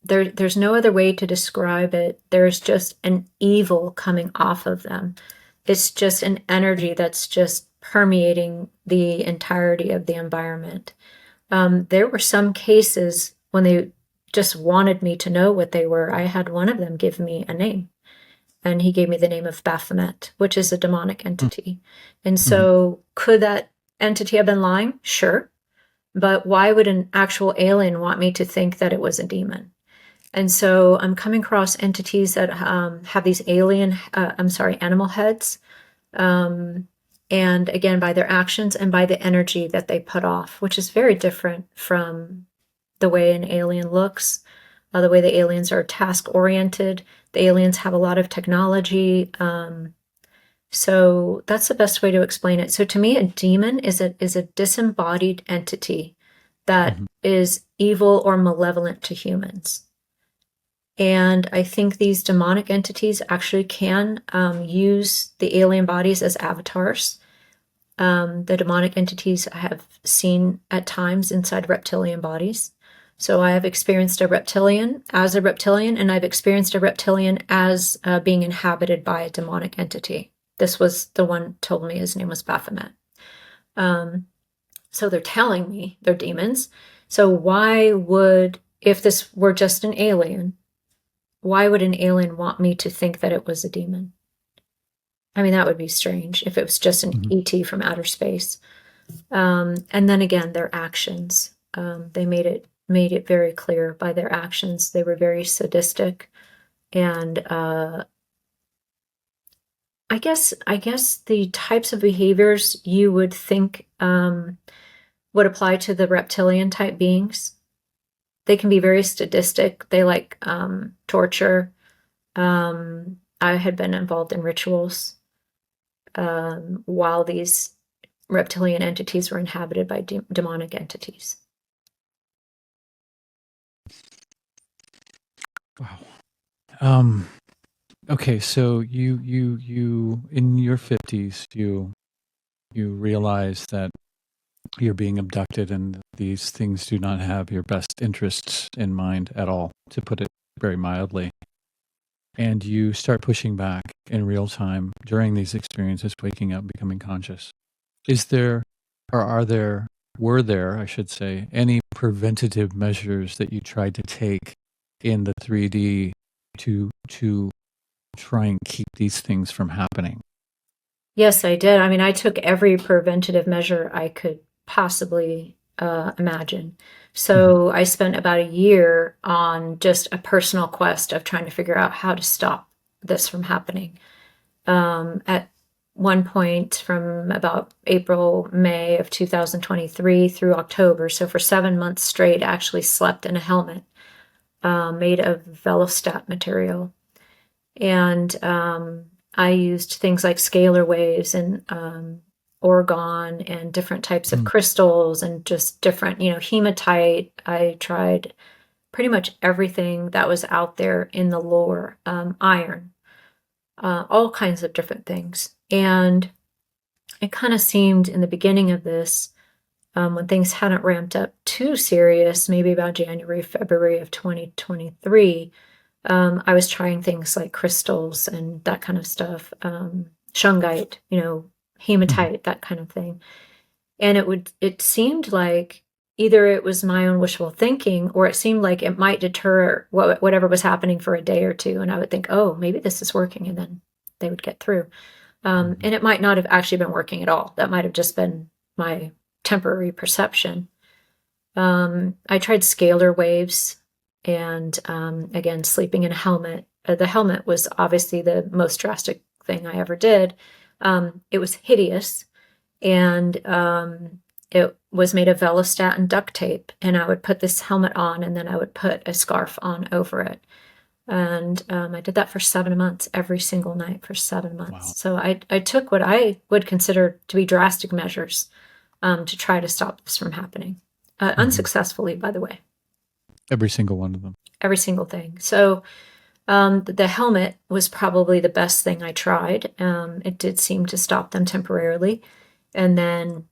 there's no other way to describe it. There's just an evil coming off of them. It's just an energy that's just permeating the entirety of the environment. There were some cases when they just wanted me to know what they were. I had one of them give me a name, and he gave me the name of Baphomet, which is a demonic entity. And so could that entity have been lying? Sure. But why would an actual alien want me to think that it was a demon? And so I'm coming across entities that have these animal heads. And again, by their actions and by the energy that they put off, which is very different from the way an alien looks, the way the aliens are task-oriented. The aliens have a lot of technology. So that's the best way to explain it. So to me, a demon is a disembodied entity that is evil or malevolent to humans. And I think these demonic entities actually can use the alien bodies as avatars. The demonic entities I have seen at times inside reptilian bodies. So I have experienced a reptilian, and I've experienced a reptilian as being inhabited by a demonic entity. This was the one told me his name was Baphomet. So they're telling me they're demons. So if this were just an alien, why would an alien want me to think that it was a demon? I mean, that would be strange if it was just an ET from outer space. And then again, their actions. They made it very clear by their actions. They were very sadistic, and I guess the types of behaviors you would think would apply to the reptilian type beings. They can be very sadistic. They like torture. I had been involved in rituals while these reptilian entities were inhabited by demonic entities. Wow. Okay, so you in your 50s, you realize that you're being abducted and these things do not have your best interests in mind at all, to put it very mildly. And you start pushing back in real time during these experiences, waking up, becoming conscious. Were there, I should say, any preventative measures that you tried to take in the 3D to try and keep these things from happening? Yes, I did. I mean, I took every preventative measure I could possibly imagine. So I spent about a year on just a personal quest of trying to figure out how to stop this from happening. At one point, from about May of 2023 through October, so for 7 months straight, I actually slept in a helmet made of velostat material. And I used things like scalar waves and orgone and different types of crystals and just different, hematite. I tried pretty much everything that was out there in the lore, iron, all kinds of different things. And it kind of seemed in the beginning of this, when things hadn't ramped up too serious, maybe about January, February of 2023, I was trying things like crystals and that kind of stuff, shungite, hematite, that kind of thing. And it seemed like either it was my own wishful thinking, or it seemed like it might deter whatever was happening for a day or two. And I would think, oh, maybe this is working. And then they would get through. And it might not have actually been working at all. That might have just been my temporary perception. I tried scalar waves and, again, sleeping in a helmet. The helmet was obviously the most drastic thing I ever did. It was hideous, and it was made of Velostat and duct tape. And I would put this helmet on, and then I would put a scarf on over it. And I did that for 7 months, every single night for 7 months. Wow. So I took what I would consider to be drastic measures to try to stop this from happening. Unsuccessfully, by the way. Every single one of them. Every single thing. So the helmet was probably the best thing I tried. It did seem to stop them temporarily. And then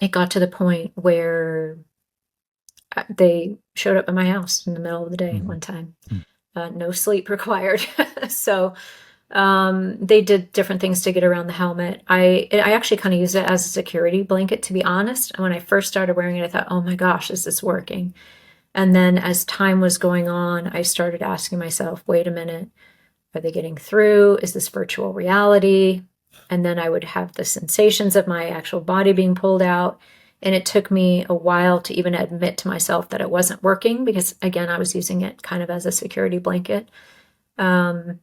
it got to the point where they showed up at my house in the middle of the day one time. No sleep required. So they did different things to get around the helmet. I actually kind of used it as a security blanket, to be honest. And when I first started wearing it, I thought, oh my gosh, is this working? And then as time was going on, I started asking myself, wait a minute, are they getting through? Is this virtual reality? And then I would have the sensations of my actual body being pulled out. And it took me a while to even admit to myself that it wasn't working because, again, I was using it kind of as a security blanket. But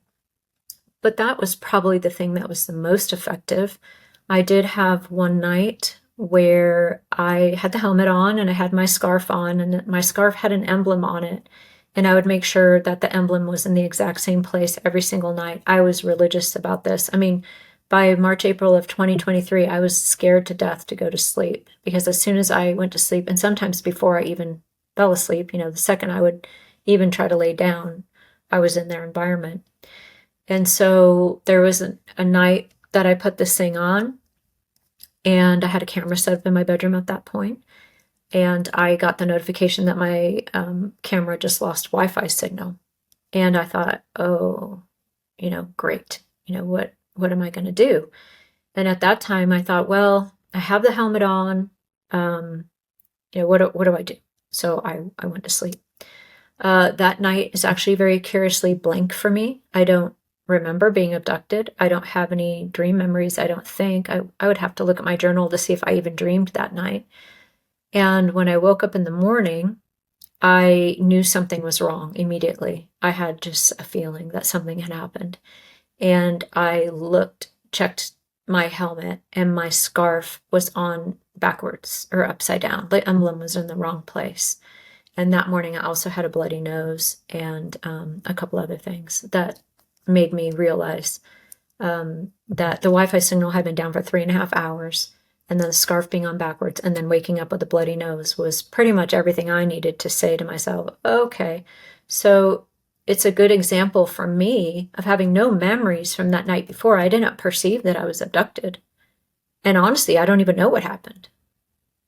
that was probably the thing that was the most effective. I did have one night where I had the helmet on and I had my scarf on, and my scarf had an emblem on it. And I would make sure that the emblem was in the exact same place every single night. I was religious about this. I mean, by March, April of 2023, I was scared to death to go to sleep because as soon as I went to sleep, and sometimes before I even fell asleep, the second I would even try to lay down, I was in their environment. And so there was a night that I put this thing on, and I had a camera set up in my bedroom at that point. And I got the notification that my camera just lost Wi-Fi signal. And I thought, oh, great. What am I going to do? And at that time I thought, well, I have the helmet on. What do I do? So I went to sleep. That night is actually very curiously blank for me. I don't remember being abducted. I don't have any dream memories, I don't think. I would have to look at my journal to see if I even dreamed that night. And when I woke up in the morning, I knew something was wrong immediately. I had just a feeling that something had happened. And I checked my helmet, and my scarf was on backwards or upside down. The emblem was in the wrong place. And that morning I also had a bloody nose and a couple other things that made me realize that the Wi-Fi signal had been down for 3.5 hours, and then the scarf being on backwards, and then waking up with a bloody nose was pretty much everything I needed to say to myself, okay, so it's a good example for me of having no memories from that night before. I didn't perceive that I was abducted. And honestly, I don't even know what happened.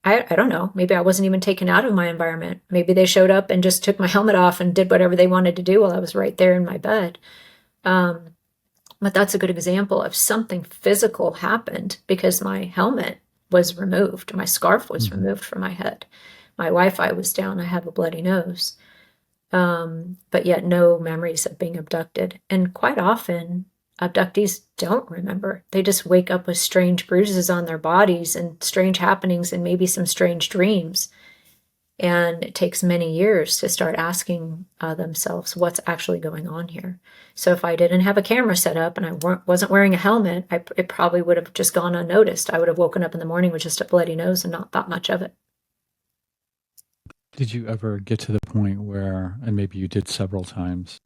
I don't know. Maybe I wasn't even taken out of my environment. Maybe they showed up and just took my helmet off and did whatever they wanted to do while I was right there in my bed. But that's a good example of something physical happened because my helmet was removed. My scarf was removed from my head. My Wi-Fi was down. I have a bloody nose. But yet no memories of being abducted. And quite often, abductees don't remember. They just wake up with strange bruises on their bodies and strange happenings and maybe some strange dreams. And it takes many years to start asking themselves what's actually going on here. So if I didn't have a camera set up and I wasn't wearing a helmet, it probably would have just gone unnoticed. I would have woken up in the morning with just a bloody nose and not thought much of it. Did you ever get to the point where, and maybe you did several times,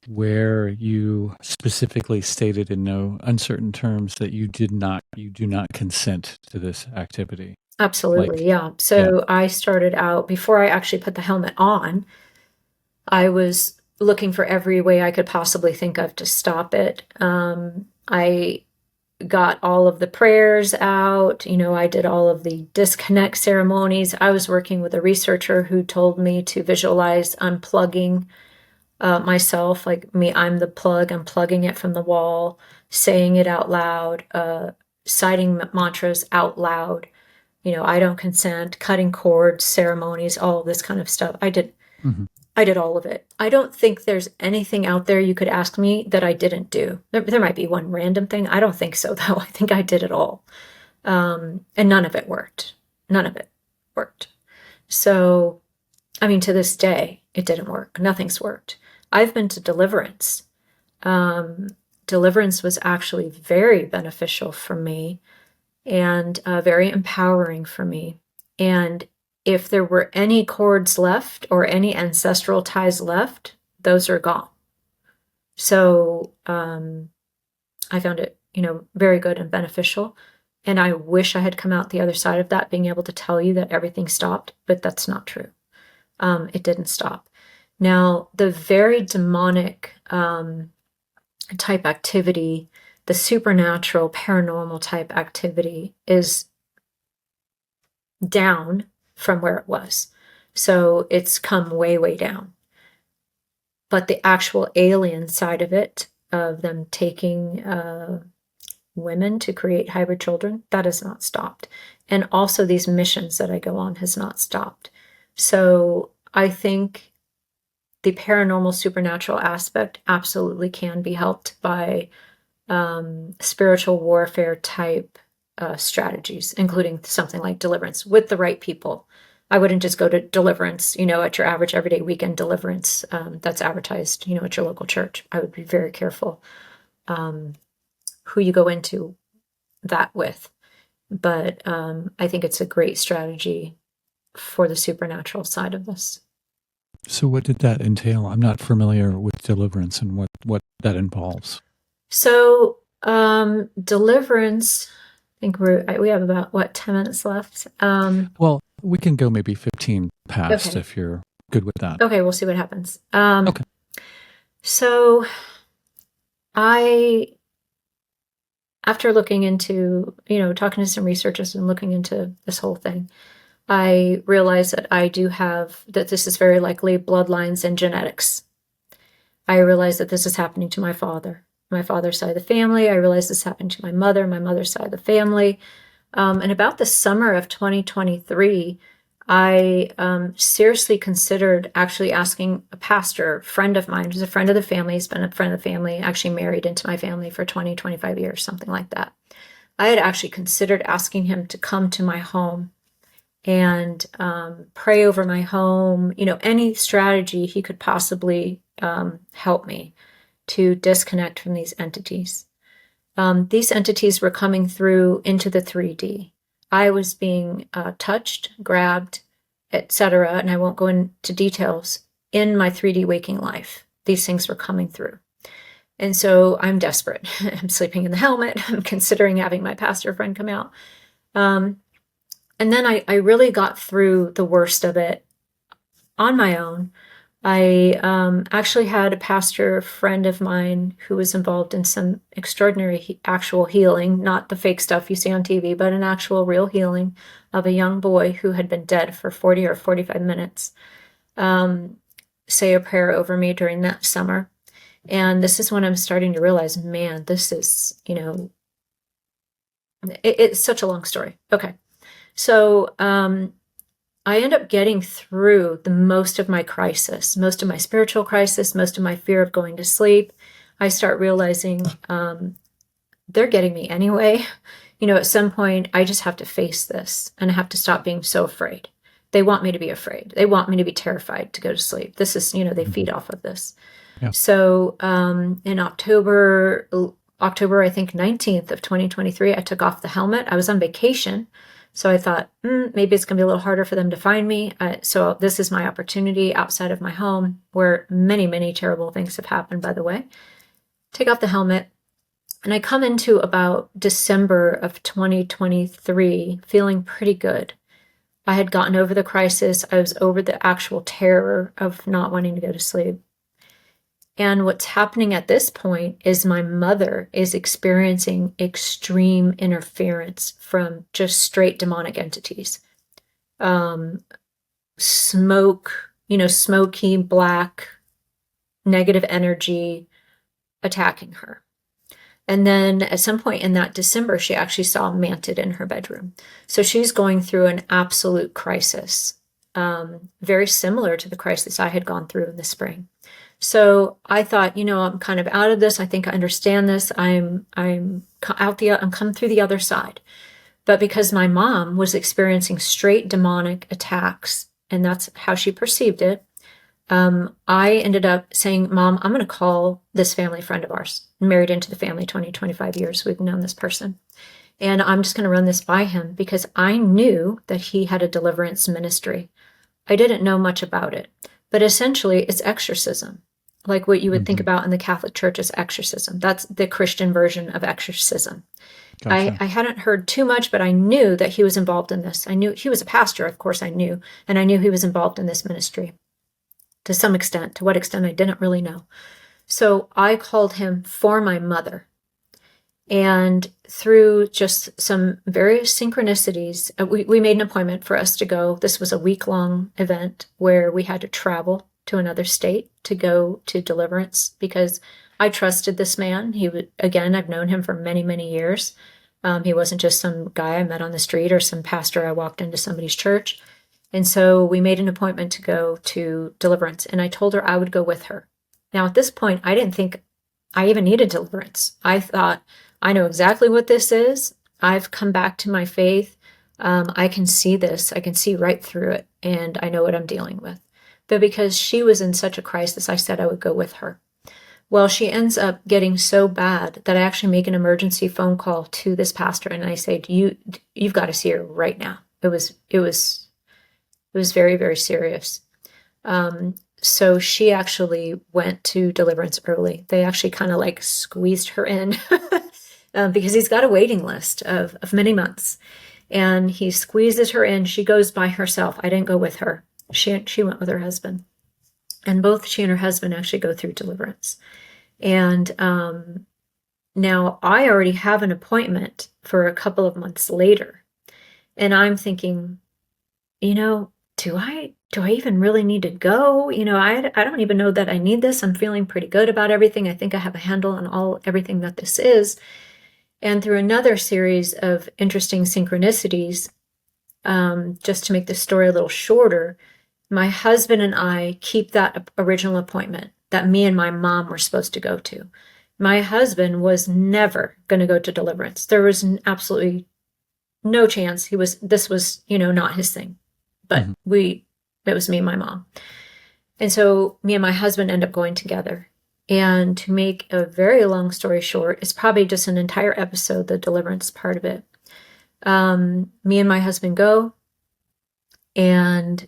where you specifically stated in no uncertain terms that you do not consent to this activity? Absolutely, yeah. So I started out, before I actually put the helmet on, I was looking for every way I could possibly think of to stop it. I got all of the prayers out. I did all of the disconnect ceremonies. I was working with a researcher who told me to visualize unplugging myself, like me, I'm the plug, I'm plugging it from the wall, saying it out loud, citing mantras out loud. I don't consent, cutting cords, ceremonies, all of this kind of stuff. I did all of it. I don't think there's anything out there you could ask me that I didn't do. There might be one random thing. I don't think so, though. I think I did it all. And none of it worked. None of it worked. So, to this day, it didn't work. Nothing's worked. I've been to deliverance. deliverance was actually very beneficial for me and very empowering for me. And if there were any cords left or any ancestral ties left, those are gone. So I found it, very good and beneficial. And I wish I had come out the other side of that, being able to tell you that everything stopped, but that's not true. It didn't stop. Now, the very demonic type activity, the supernatural, paranormal type activity is down from where it was. So it's come way, way down. But the actual alien side of it, of them taking women to create hybrid children, that has not stopped. And also these missions that I go on has not stopped. So I think the paranormal supernatural aspect absolutely can be helped by spiritual warfare type strategies, including something like deliverance with the right people. I wouldn't just go to deliverance, at your average everyday weekend deliverance that's advertised, at your local church. I would be very careful who you go into that with. But I think it's a great strategy for the supernatural side of this. So what did that entail? I'm not familiar with deliverance and what that involves. So deliverance, I think we have about 10 minutes left. Well, we can go maybe 15 past Okay. if you're good with that. Okay, we'll see what happens. Okay. So after looking into, talking to some researchers and looking into this whole thing, I realized that that this is very likely bloodlines and genetics. I realized that this is happening to my father's side of the family. I realized this happened to my mother's side of the family. And about the summer of 2023, I seriously considered actually asking a pastor, friend of mine, who's a friend of the family, he's been a friend of the family, actually married into my family for 20, 25 years, something like that. I had actually considered asking him to come to my home and pray over my home, any strategy he could possibly help me to disconnect from these entities. These entities were coming through into the 3D. I was being touched, grabbed, etc., and I won't go into details, in my 3D waking life. These things were coming through. And so I'm desperate. I'm sleeping in the helmet. I'm considering having my pastor friend come out. And then I really got through the worst of it on my own. I actually had a pastor friend of mine who was involved in some extraordinary actual healing, not the fake stuff you see on TV, but an actual real healing of a young boy who had been dead for 40 or 45 minutes, say a prayer over me during that summer. And this is when I'm starting to realize, man, this is, it's such a long story. Okay. So I end up getting through the most of my crisis, most of my spiritual crisis, most of my fear of going to sleep. I start realizing they're getting me anyway. At some point, I just have to face this and I have to stop being so afraid. They want me to be afraid. They want me to be terrified to go to sleep. This is, they feed off of this. Yeah. So in October, I think 19th of 2023, I took off the helmet. I was on vacation. So I thought, maybe it's going to be a little harder for them to find me. So this is my opportunity outside of my home, where many, many terrible things have happened, by the way. Take off the helmet. And I come into about December of 2023 feeling pretty good. I had gotten over the crisis. I was over the actual terror of not wanting to go to sleep. And what's happening at this point is my mother is experiencing extreme interference from just straight demonic entities. Smoke, smoky, black, negative energy attacking her. And then at some point in that December, she actually saw a mantid in her bedroom. So she's going through an absolute crisis, very similar to the crisis I had gone through in the spring. So I thought, I'm kind of out of this. I think I understand this. I'm come through the other side. But because my mom was experiencing straight demonic attacks, and that's how she perceived it, I ended up saying, Mom, I'm going to call this family friend of ours, married into the family 20, 25 years. We've known this person. And I'm just going to run this by him because I knew that he had a deliverance ministry. I didn't know much about it, but essentially it's exorcism, like what you would think about in the Catholic Church as exorcism. That's the Christian version of exorcism. Gotcha. I hadn't heard too much, but I knew that he was involved in this. I knew he was a pastor, of course I knew, and I knew he was involved in this ministry to some extent. To what extent, I didn't really know. So I called him for my mother. And through just some various synchronicities, we made an appointment for us to go. This was a week-long event where we had to travel to another state to go to deliverance because I trusted this man. Again, I've known him for many, many years. He wasn't just some guy I met on the street or some pastor I walked into somebody's church. And so we made an appointment to go to deliverance, and I told her I would go with her. Now, at this point, I didn't think I even needed deliverance. I thought, I know exactly what this is. I've come back to my faith. I can see this. I can see right through it, and I know what I'm dealing with. But because she was in such a crisis, I said I would go with her. Well, she ends up getting so bad that I actually make an emergency phone call to this pastor, and I say, you've got to see her right now. It was very, very serious. So she actually went to deliverance early. They actually kind of like squeezed her in because he's got a waiting list of many months. And he squeezes her in. She goes by herself. I didn't go with her. She went with her husband. And both she and her husband actually go through deliverance. And now I already have an appointment for a couple of months later. And I'm thinking, do I even really need to go? I don't even know that I need this. I'm feeling pretty good about everything. I think I have a handle on everything that this is. And through another series of interesting synchronicities, just to make the story a little shorter, my husband and I keep that original appointment that me and my mom were supposed to go to. My husband was never going to go to deliverance. There was absolutely no chance. This was, not his thing. But it was me and my mom. And so me and my husband end up going together. And to make a very long story short, it's probably just an entire episode, the deliverance part of it. Me and my husband go, and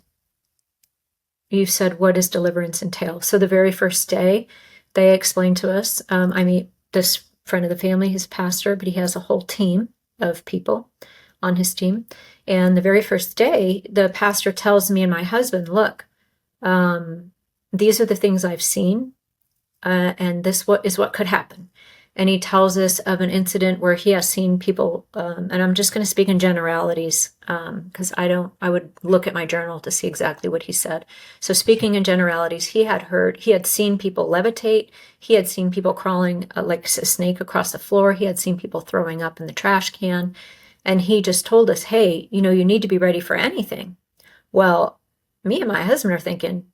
you said, what does deliverance entail? So the very first day, they explained to us, I meet this friend of the family, he's a pastor, but he has a whole team of people on his team. And the very first day, the pastor tells me and my husband, look, these are the things I've seen, and this is what could happen. And he tells us of an incident where he has seen people, and I'm just going to speak in generalities, because I would look at my journal to see exactly what he said. So speaking in generalities, he had seen people levitate. He had seen people crawling like a snake across the floor. He had seen people throwing up in the trash can. And he just told us, hey, you need to be ready for anything. Well, me and my husband are thinking,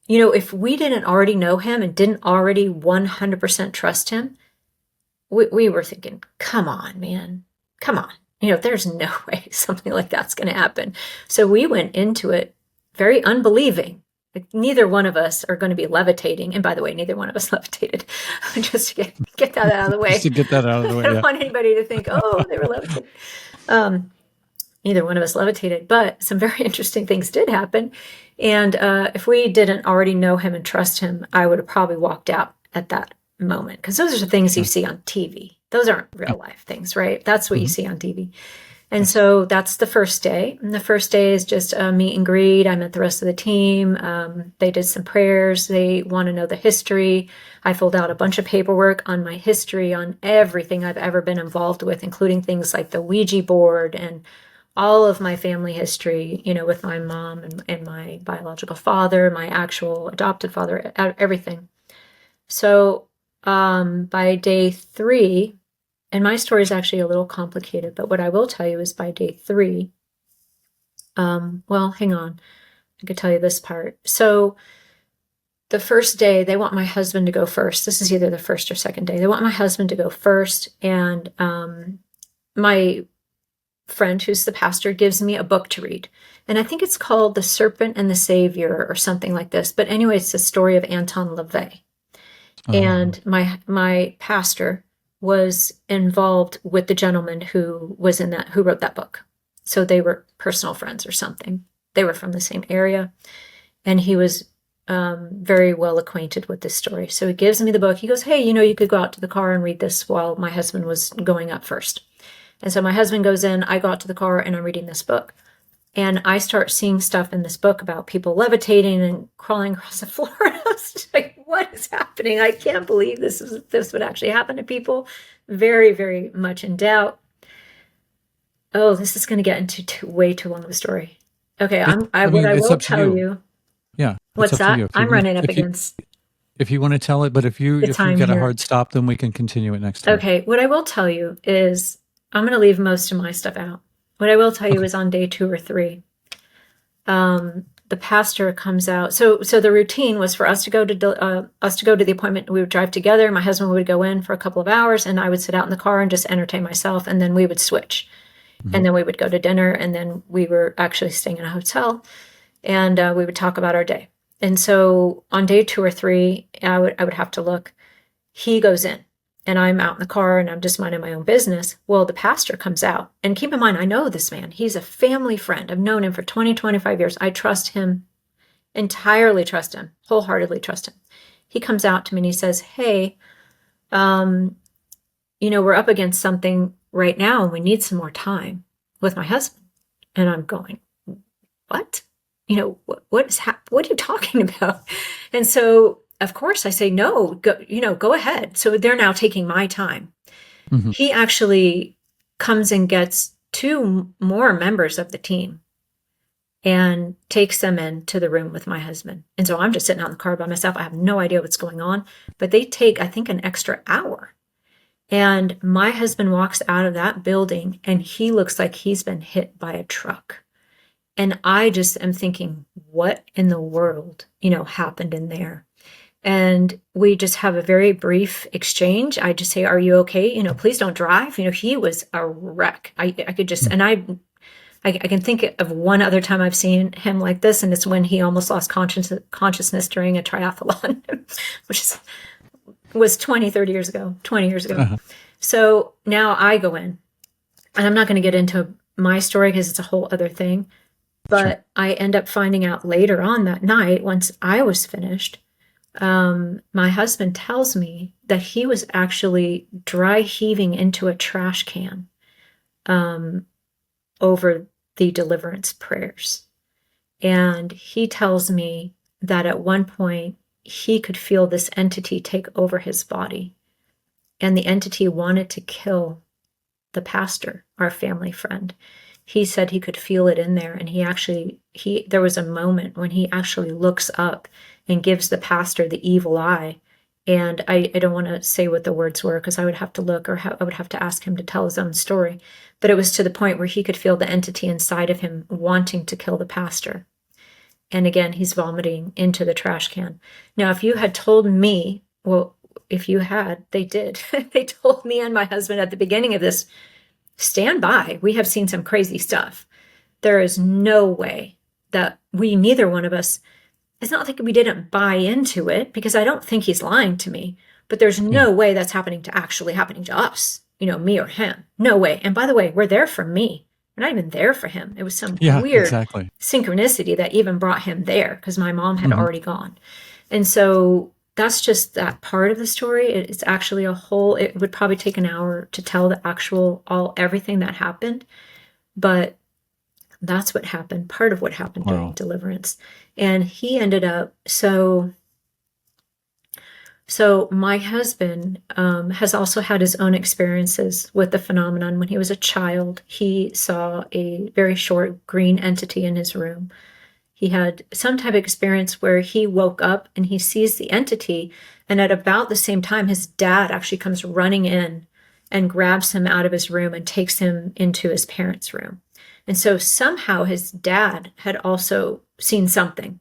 if we didn't already know him and didn't already 100% trust him, we were thinking, come on, man, come on. There's no way something like that's going to happen. So we went into it very unbelieving. Like, neither one of us are going to be levitating. And by the way, neither one of us levitated. Just to get that out of the way. Just to get that out of the way. I don't want anybody to think, oh, they were levitating. Neither one of us levitated, but some very interesting things did happen. And if we didn't already know him and trust him, I would have probably walked out at that moment, because those are the things you see on TV. Those aren't real life things, right? That's what you see on TV. And so that's the first day. And the first day is just a meet and greet. I met the rest of the team. They did some prayers. They want to know the history. I filled out a bunch of paperwork on my history, on everything I've ever been involved with, including things like the Ouija board and all of my family history, with my mom and my biological father, my actual adopted father, everything. So by day 3, and my story is actually a little complicated, but what I will tell you is by day 3, well, hang on, I could tell you this part. So the first day, they want my husband to go first. This is either the first or second day. They want my husband to go first, and my friend who's the pastor gives me a book to read. And I think it's called The Serpent and the Savior or something like this. But anyway, it's the story of Anton LaVey. And my pastor was involved with the gentleman who wrote that book. So they were personal friends or something. They were from the same area. And he was very well acquainted with this story. So he gives me the book. He goes, hey, you could go out to the car and read this while my husband was going up first. And so my husband goes in, I go out to the car, and I'm reading this book. And I start seeing stuff in this book about people levitating and crawling across the floor. And I was just like, what is happening? I can't believe this would actually happen to people. Very, very much in doubt. Oh, this is going to get into way too long of a story. Okay, I will tell you. Yeah. What's that? I'm running up against. If you want to tell it, but if you get a hard stop, then we can continue it next time. Okay, what I will tell you is I'm going to leave most of my stuff out. What I will tell you is on day 2 or 3, the pastor comes out. So the routine was for us to go to the appointment. We would drive together. My husband would go in for a couple of hours, and I would sit out in the car and just entertain myself. And then we would switch, and then we would go to dinner, and then we were actually staying in a hotel, and we would talk about our day. And so on day 2 or 3, I would have to look. He goes in. And I'm out in the car and I'm just minding my own business. Well, the pastor comes out. And keep in mind, I know this man. He's a family friend. I've known him for 20, 25 years. I trust him, entirely trust him, wholeheartedly trust him. He comes out to me and he says, hey, we're up against something right now and we need some more time with my husband. And I'm going, what? What are you talking about? And so of course, I say, no, go ahead. So they're now taking my time. Mm-hmm. He actually comes and gets 2 more members of the team and takes them into the room with my husband. And so I'm just sitting out in the car by myself. I have no idea what's going on, but they take, I think, an extra hour. And my husband walks out of that building and he looks like he's been hit by a truck. And I just am thinking, what in the world, happened in there? And we just have a very brief exchange. I just say, are you okay? Please don't drive. He was a wreck. I could just, and I can think of one other time I've seen him like this. And it's when he almost lost consciousness during a triathlon, which was 20 years ago. Uh-huh. So now I go in, and I'm not going to get into my story because it's a whole other thing. But sure. I end up finding out later on that night, once I was finished, my husband tells me that he was actually dry heaving into a trash can over the deliverance prayers. And he tells me that at one point he could feel this entity take over his body. And the entity wanted to kill the pastor, our family friend. He said he could feel it in there. And there was a moment when he actually looks up and gives the pastor the evil eye. And I don't want to say what the words were because I would have to look, or I would have to ask him to tell his own story. But it was to the point where he could feel the entity inside of him wanting to kill the pastor. And again, he's vomiting into the trash can. Now, if you had told me, well, if you had, they did. They told me and my husband at the beginning of this, stand by. We have seen some crazy stuff. There is no way that neither one of us, it's not like we didn't buy into it, because I don't think he's lying to me, but there's no way that's happening to us, me or him. No way. And by the way, we're there for me. We're not even there for him. It was some weird synchronicity that even brought him there, because my mom had already gone. And so that's just that part of the story. It's actually it would probably take an hour to tell the everything that happened. But that's what happened, part of what happened during deliverance. And he ended up, so my husband has also had his own experiences with the phenomenon. When he was a child, he saw a very short green entity in his room. He had some type of experience where he woke up and he sees the entity, and at about the same time, his dad actually comes running in and grabs him out of his room and takes him into his parents' room. And so somehow his dad had also seen something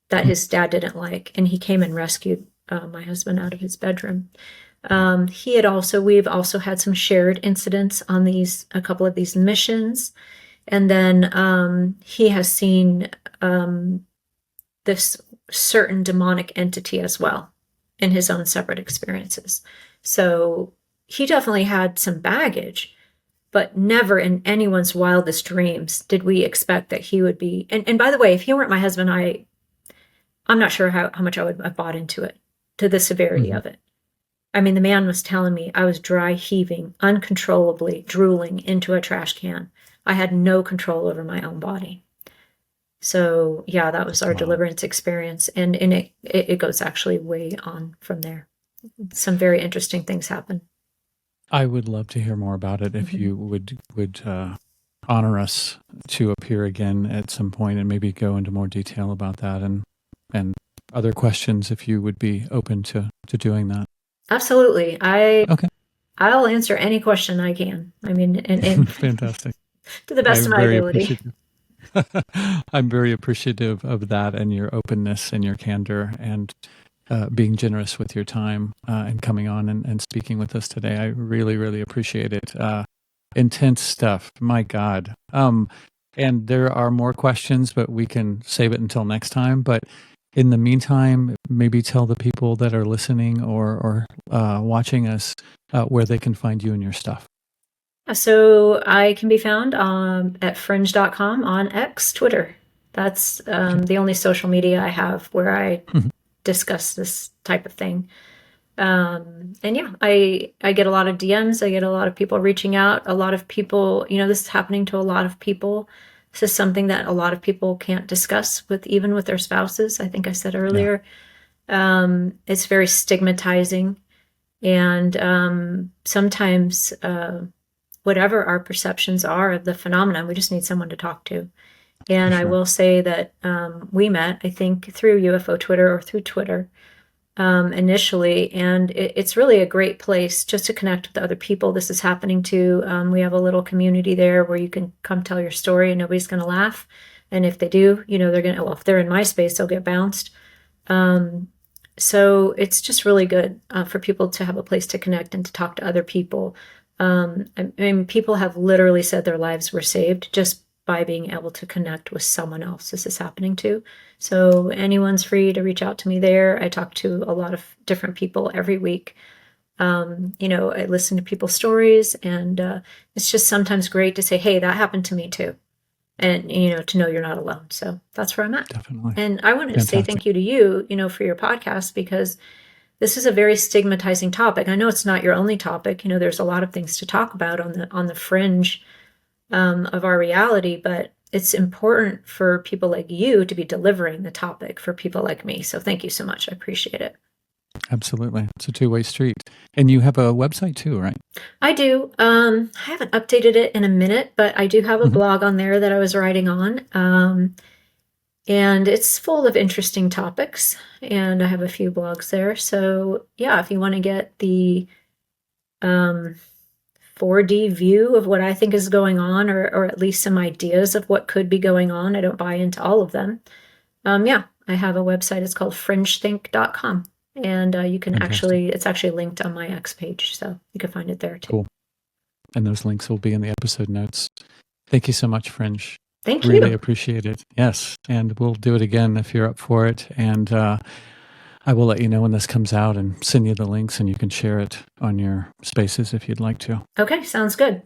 that his dad didn't like, and he came and rescued my husband out of his bedroom. We've also had some shared incidents on a couple of these missions. And then he has seen this certain demonic entity as well in his own separate experiences. So he definitely had some baggage, but never in anyone's wildest dreams did we expect that he would be. And by the way, if he weren't my husband, I'm not sure how much I would have bought into it, to the severity of it. I mean, the man was telling me I was dry heaving, uncontrollably drooling into a trash can. I had no control over my own body. So yeah, that was our deliverance experience. And it goes actually way on from there. Some very interesting things happen. I would love to hear more about it if you would honor us to appear again at some point and maybe go into more detail about that and other questions if you would be open to doing that. Absolutely. I'll answer any question I can. I mean, and fantastic. To the best of my ability. I'm very appreciative of that and your openness and your candor and being generous with your time and coming on and speaking with us today. I really, really appreciate it. Intense stuff. My God. And there are more questions, but we can save it until next time. But in the meantime, maybe tell the people that are listening or watching us where they can find you and your stuff. So I can be found at fringe.com on X, Twitter. That's the only social media I have where I discuss this type of thing. And yeah, I get a lot of DMs. I get a lot of people reaching out. A lot of people, this is happening to a lot of people. This is something that a lot of people can't discuss even with their spouses. I think I said earlier. Yeah. It's very stigmatizing. And sometimes whatever our perceptions are of the phenomenon, we just need someone to talk to. And I will say that we met, I think, through UFO Twitter or through Twitter initially. And it's really a great place just to connect with other people this is happening to. We have a little community there where you can come tell your story and nobody's going to laugh. And if they do, they're going to, if they're in my space, they'll get bounced. So it's just really good for people to have a place to connect and to talk to other people. I mean, people have literally said their lives were saved just by being able to connect with someone else this is happening to. So anyone's free to reach out to me there. I talk to a lot of different people every week. I listen to people's stories, and it's just sometimes great to say, hey, that happened to me too. And, to know you're not alone. So that's where I'm at. Definitely. And I wanted to say thank you to you, for your podcast, because this is a very stigmatizing topic. I know it's not your only topic. There's a lot of things to talk about on the fringe of our reality, but it's important for people like you to be delivering the topic for people like me. So thank you so much. I appreciate it. Absolutely. It's a two-way street. And you have a website too, right? I do. I haven't updated it in a minute, but I do have a blog on there that I was writing on. And it's full of interesting topics, and I have a few blogs there. So yeah, if you want to get the 4D view of what I think is going on, or at least some ideas of what could be going on, I don't buy into all of them. I have a website. It's called fringethink.com. And you can it's actually linked on my X page. So you can find it there too. Cool. And those links will be in the episode notes. Thank you so much, Fringe. Thank you. Really appreciate it. Yes. And we'll do it again if you're up for it. And I will let you know when this comes out and send you the links, and you can share it on your spaces if you'd like to. Okay. Sounds good.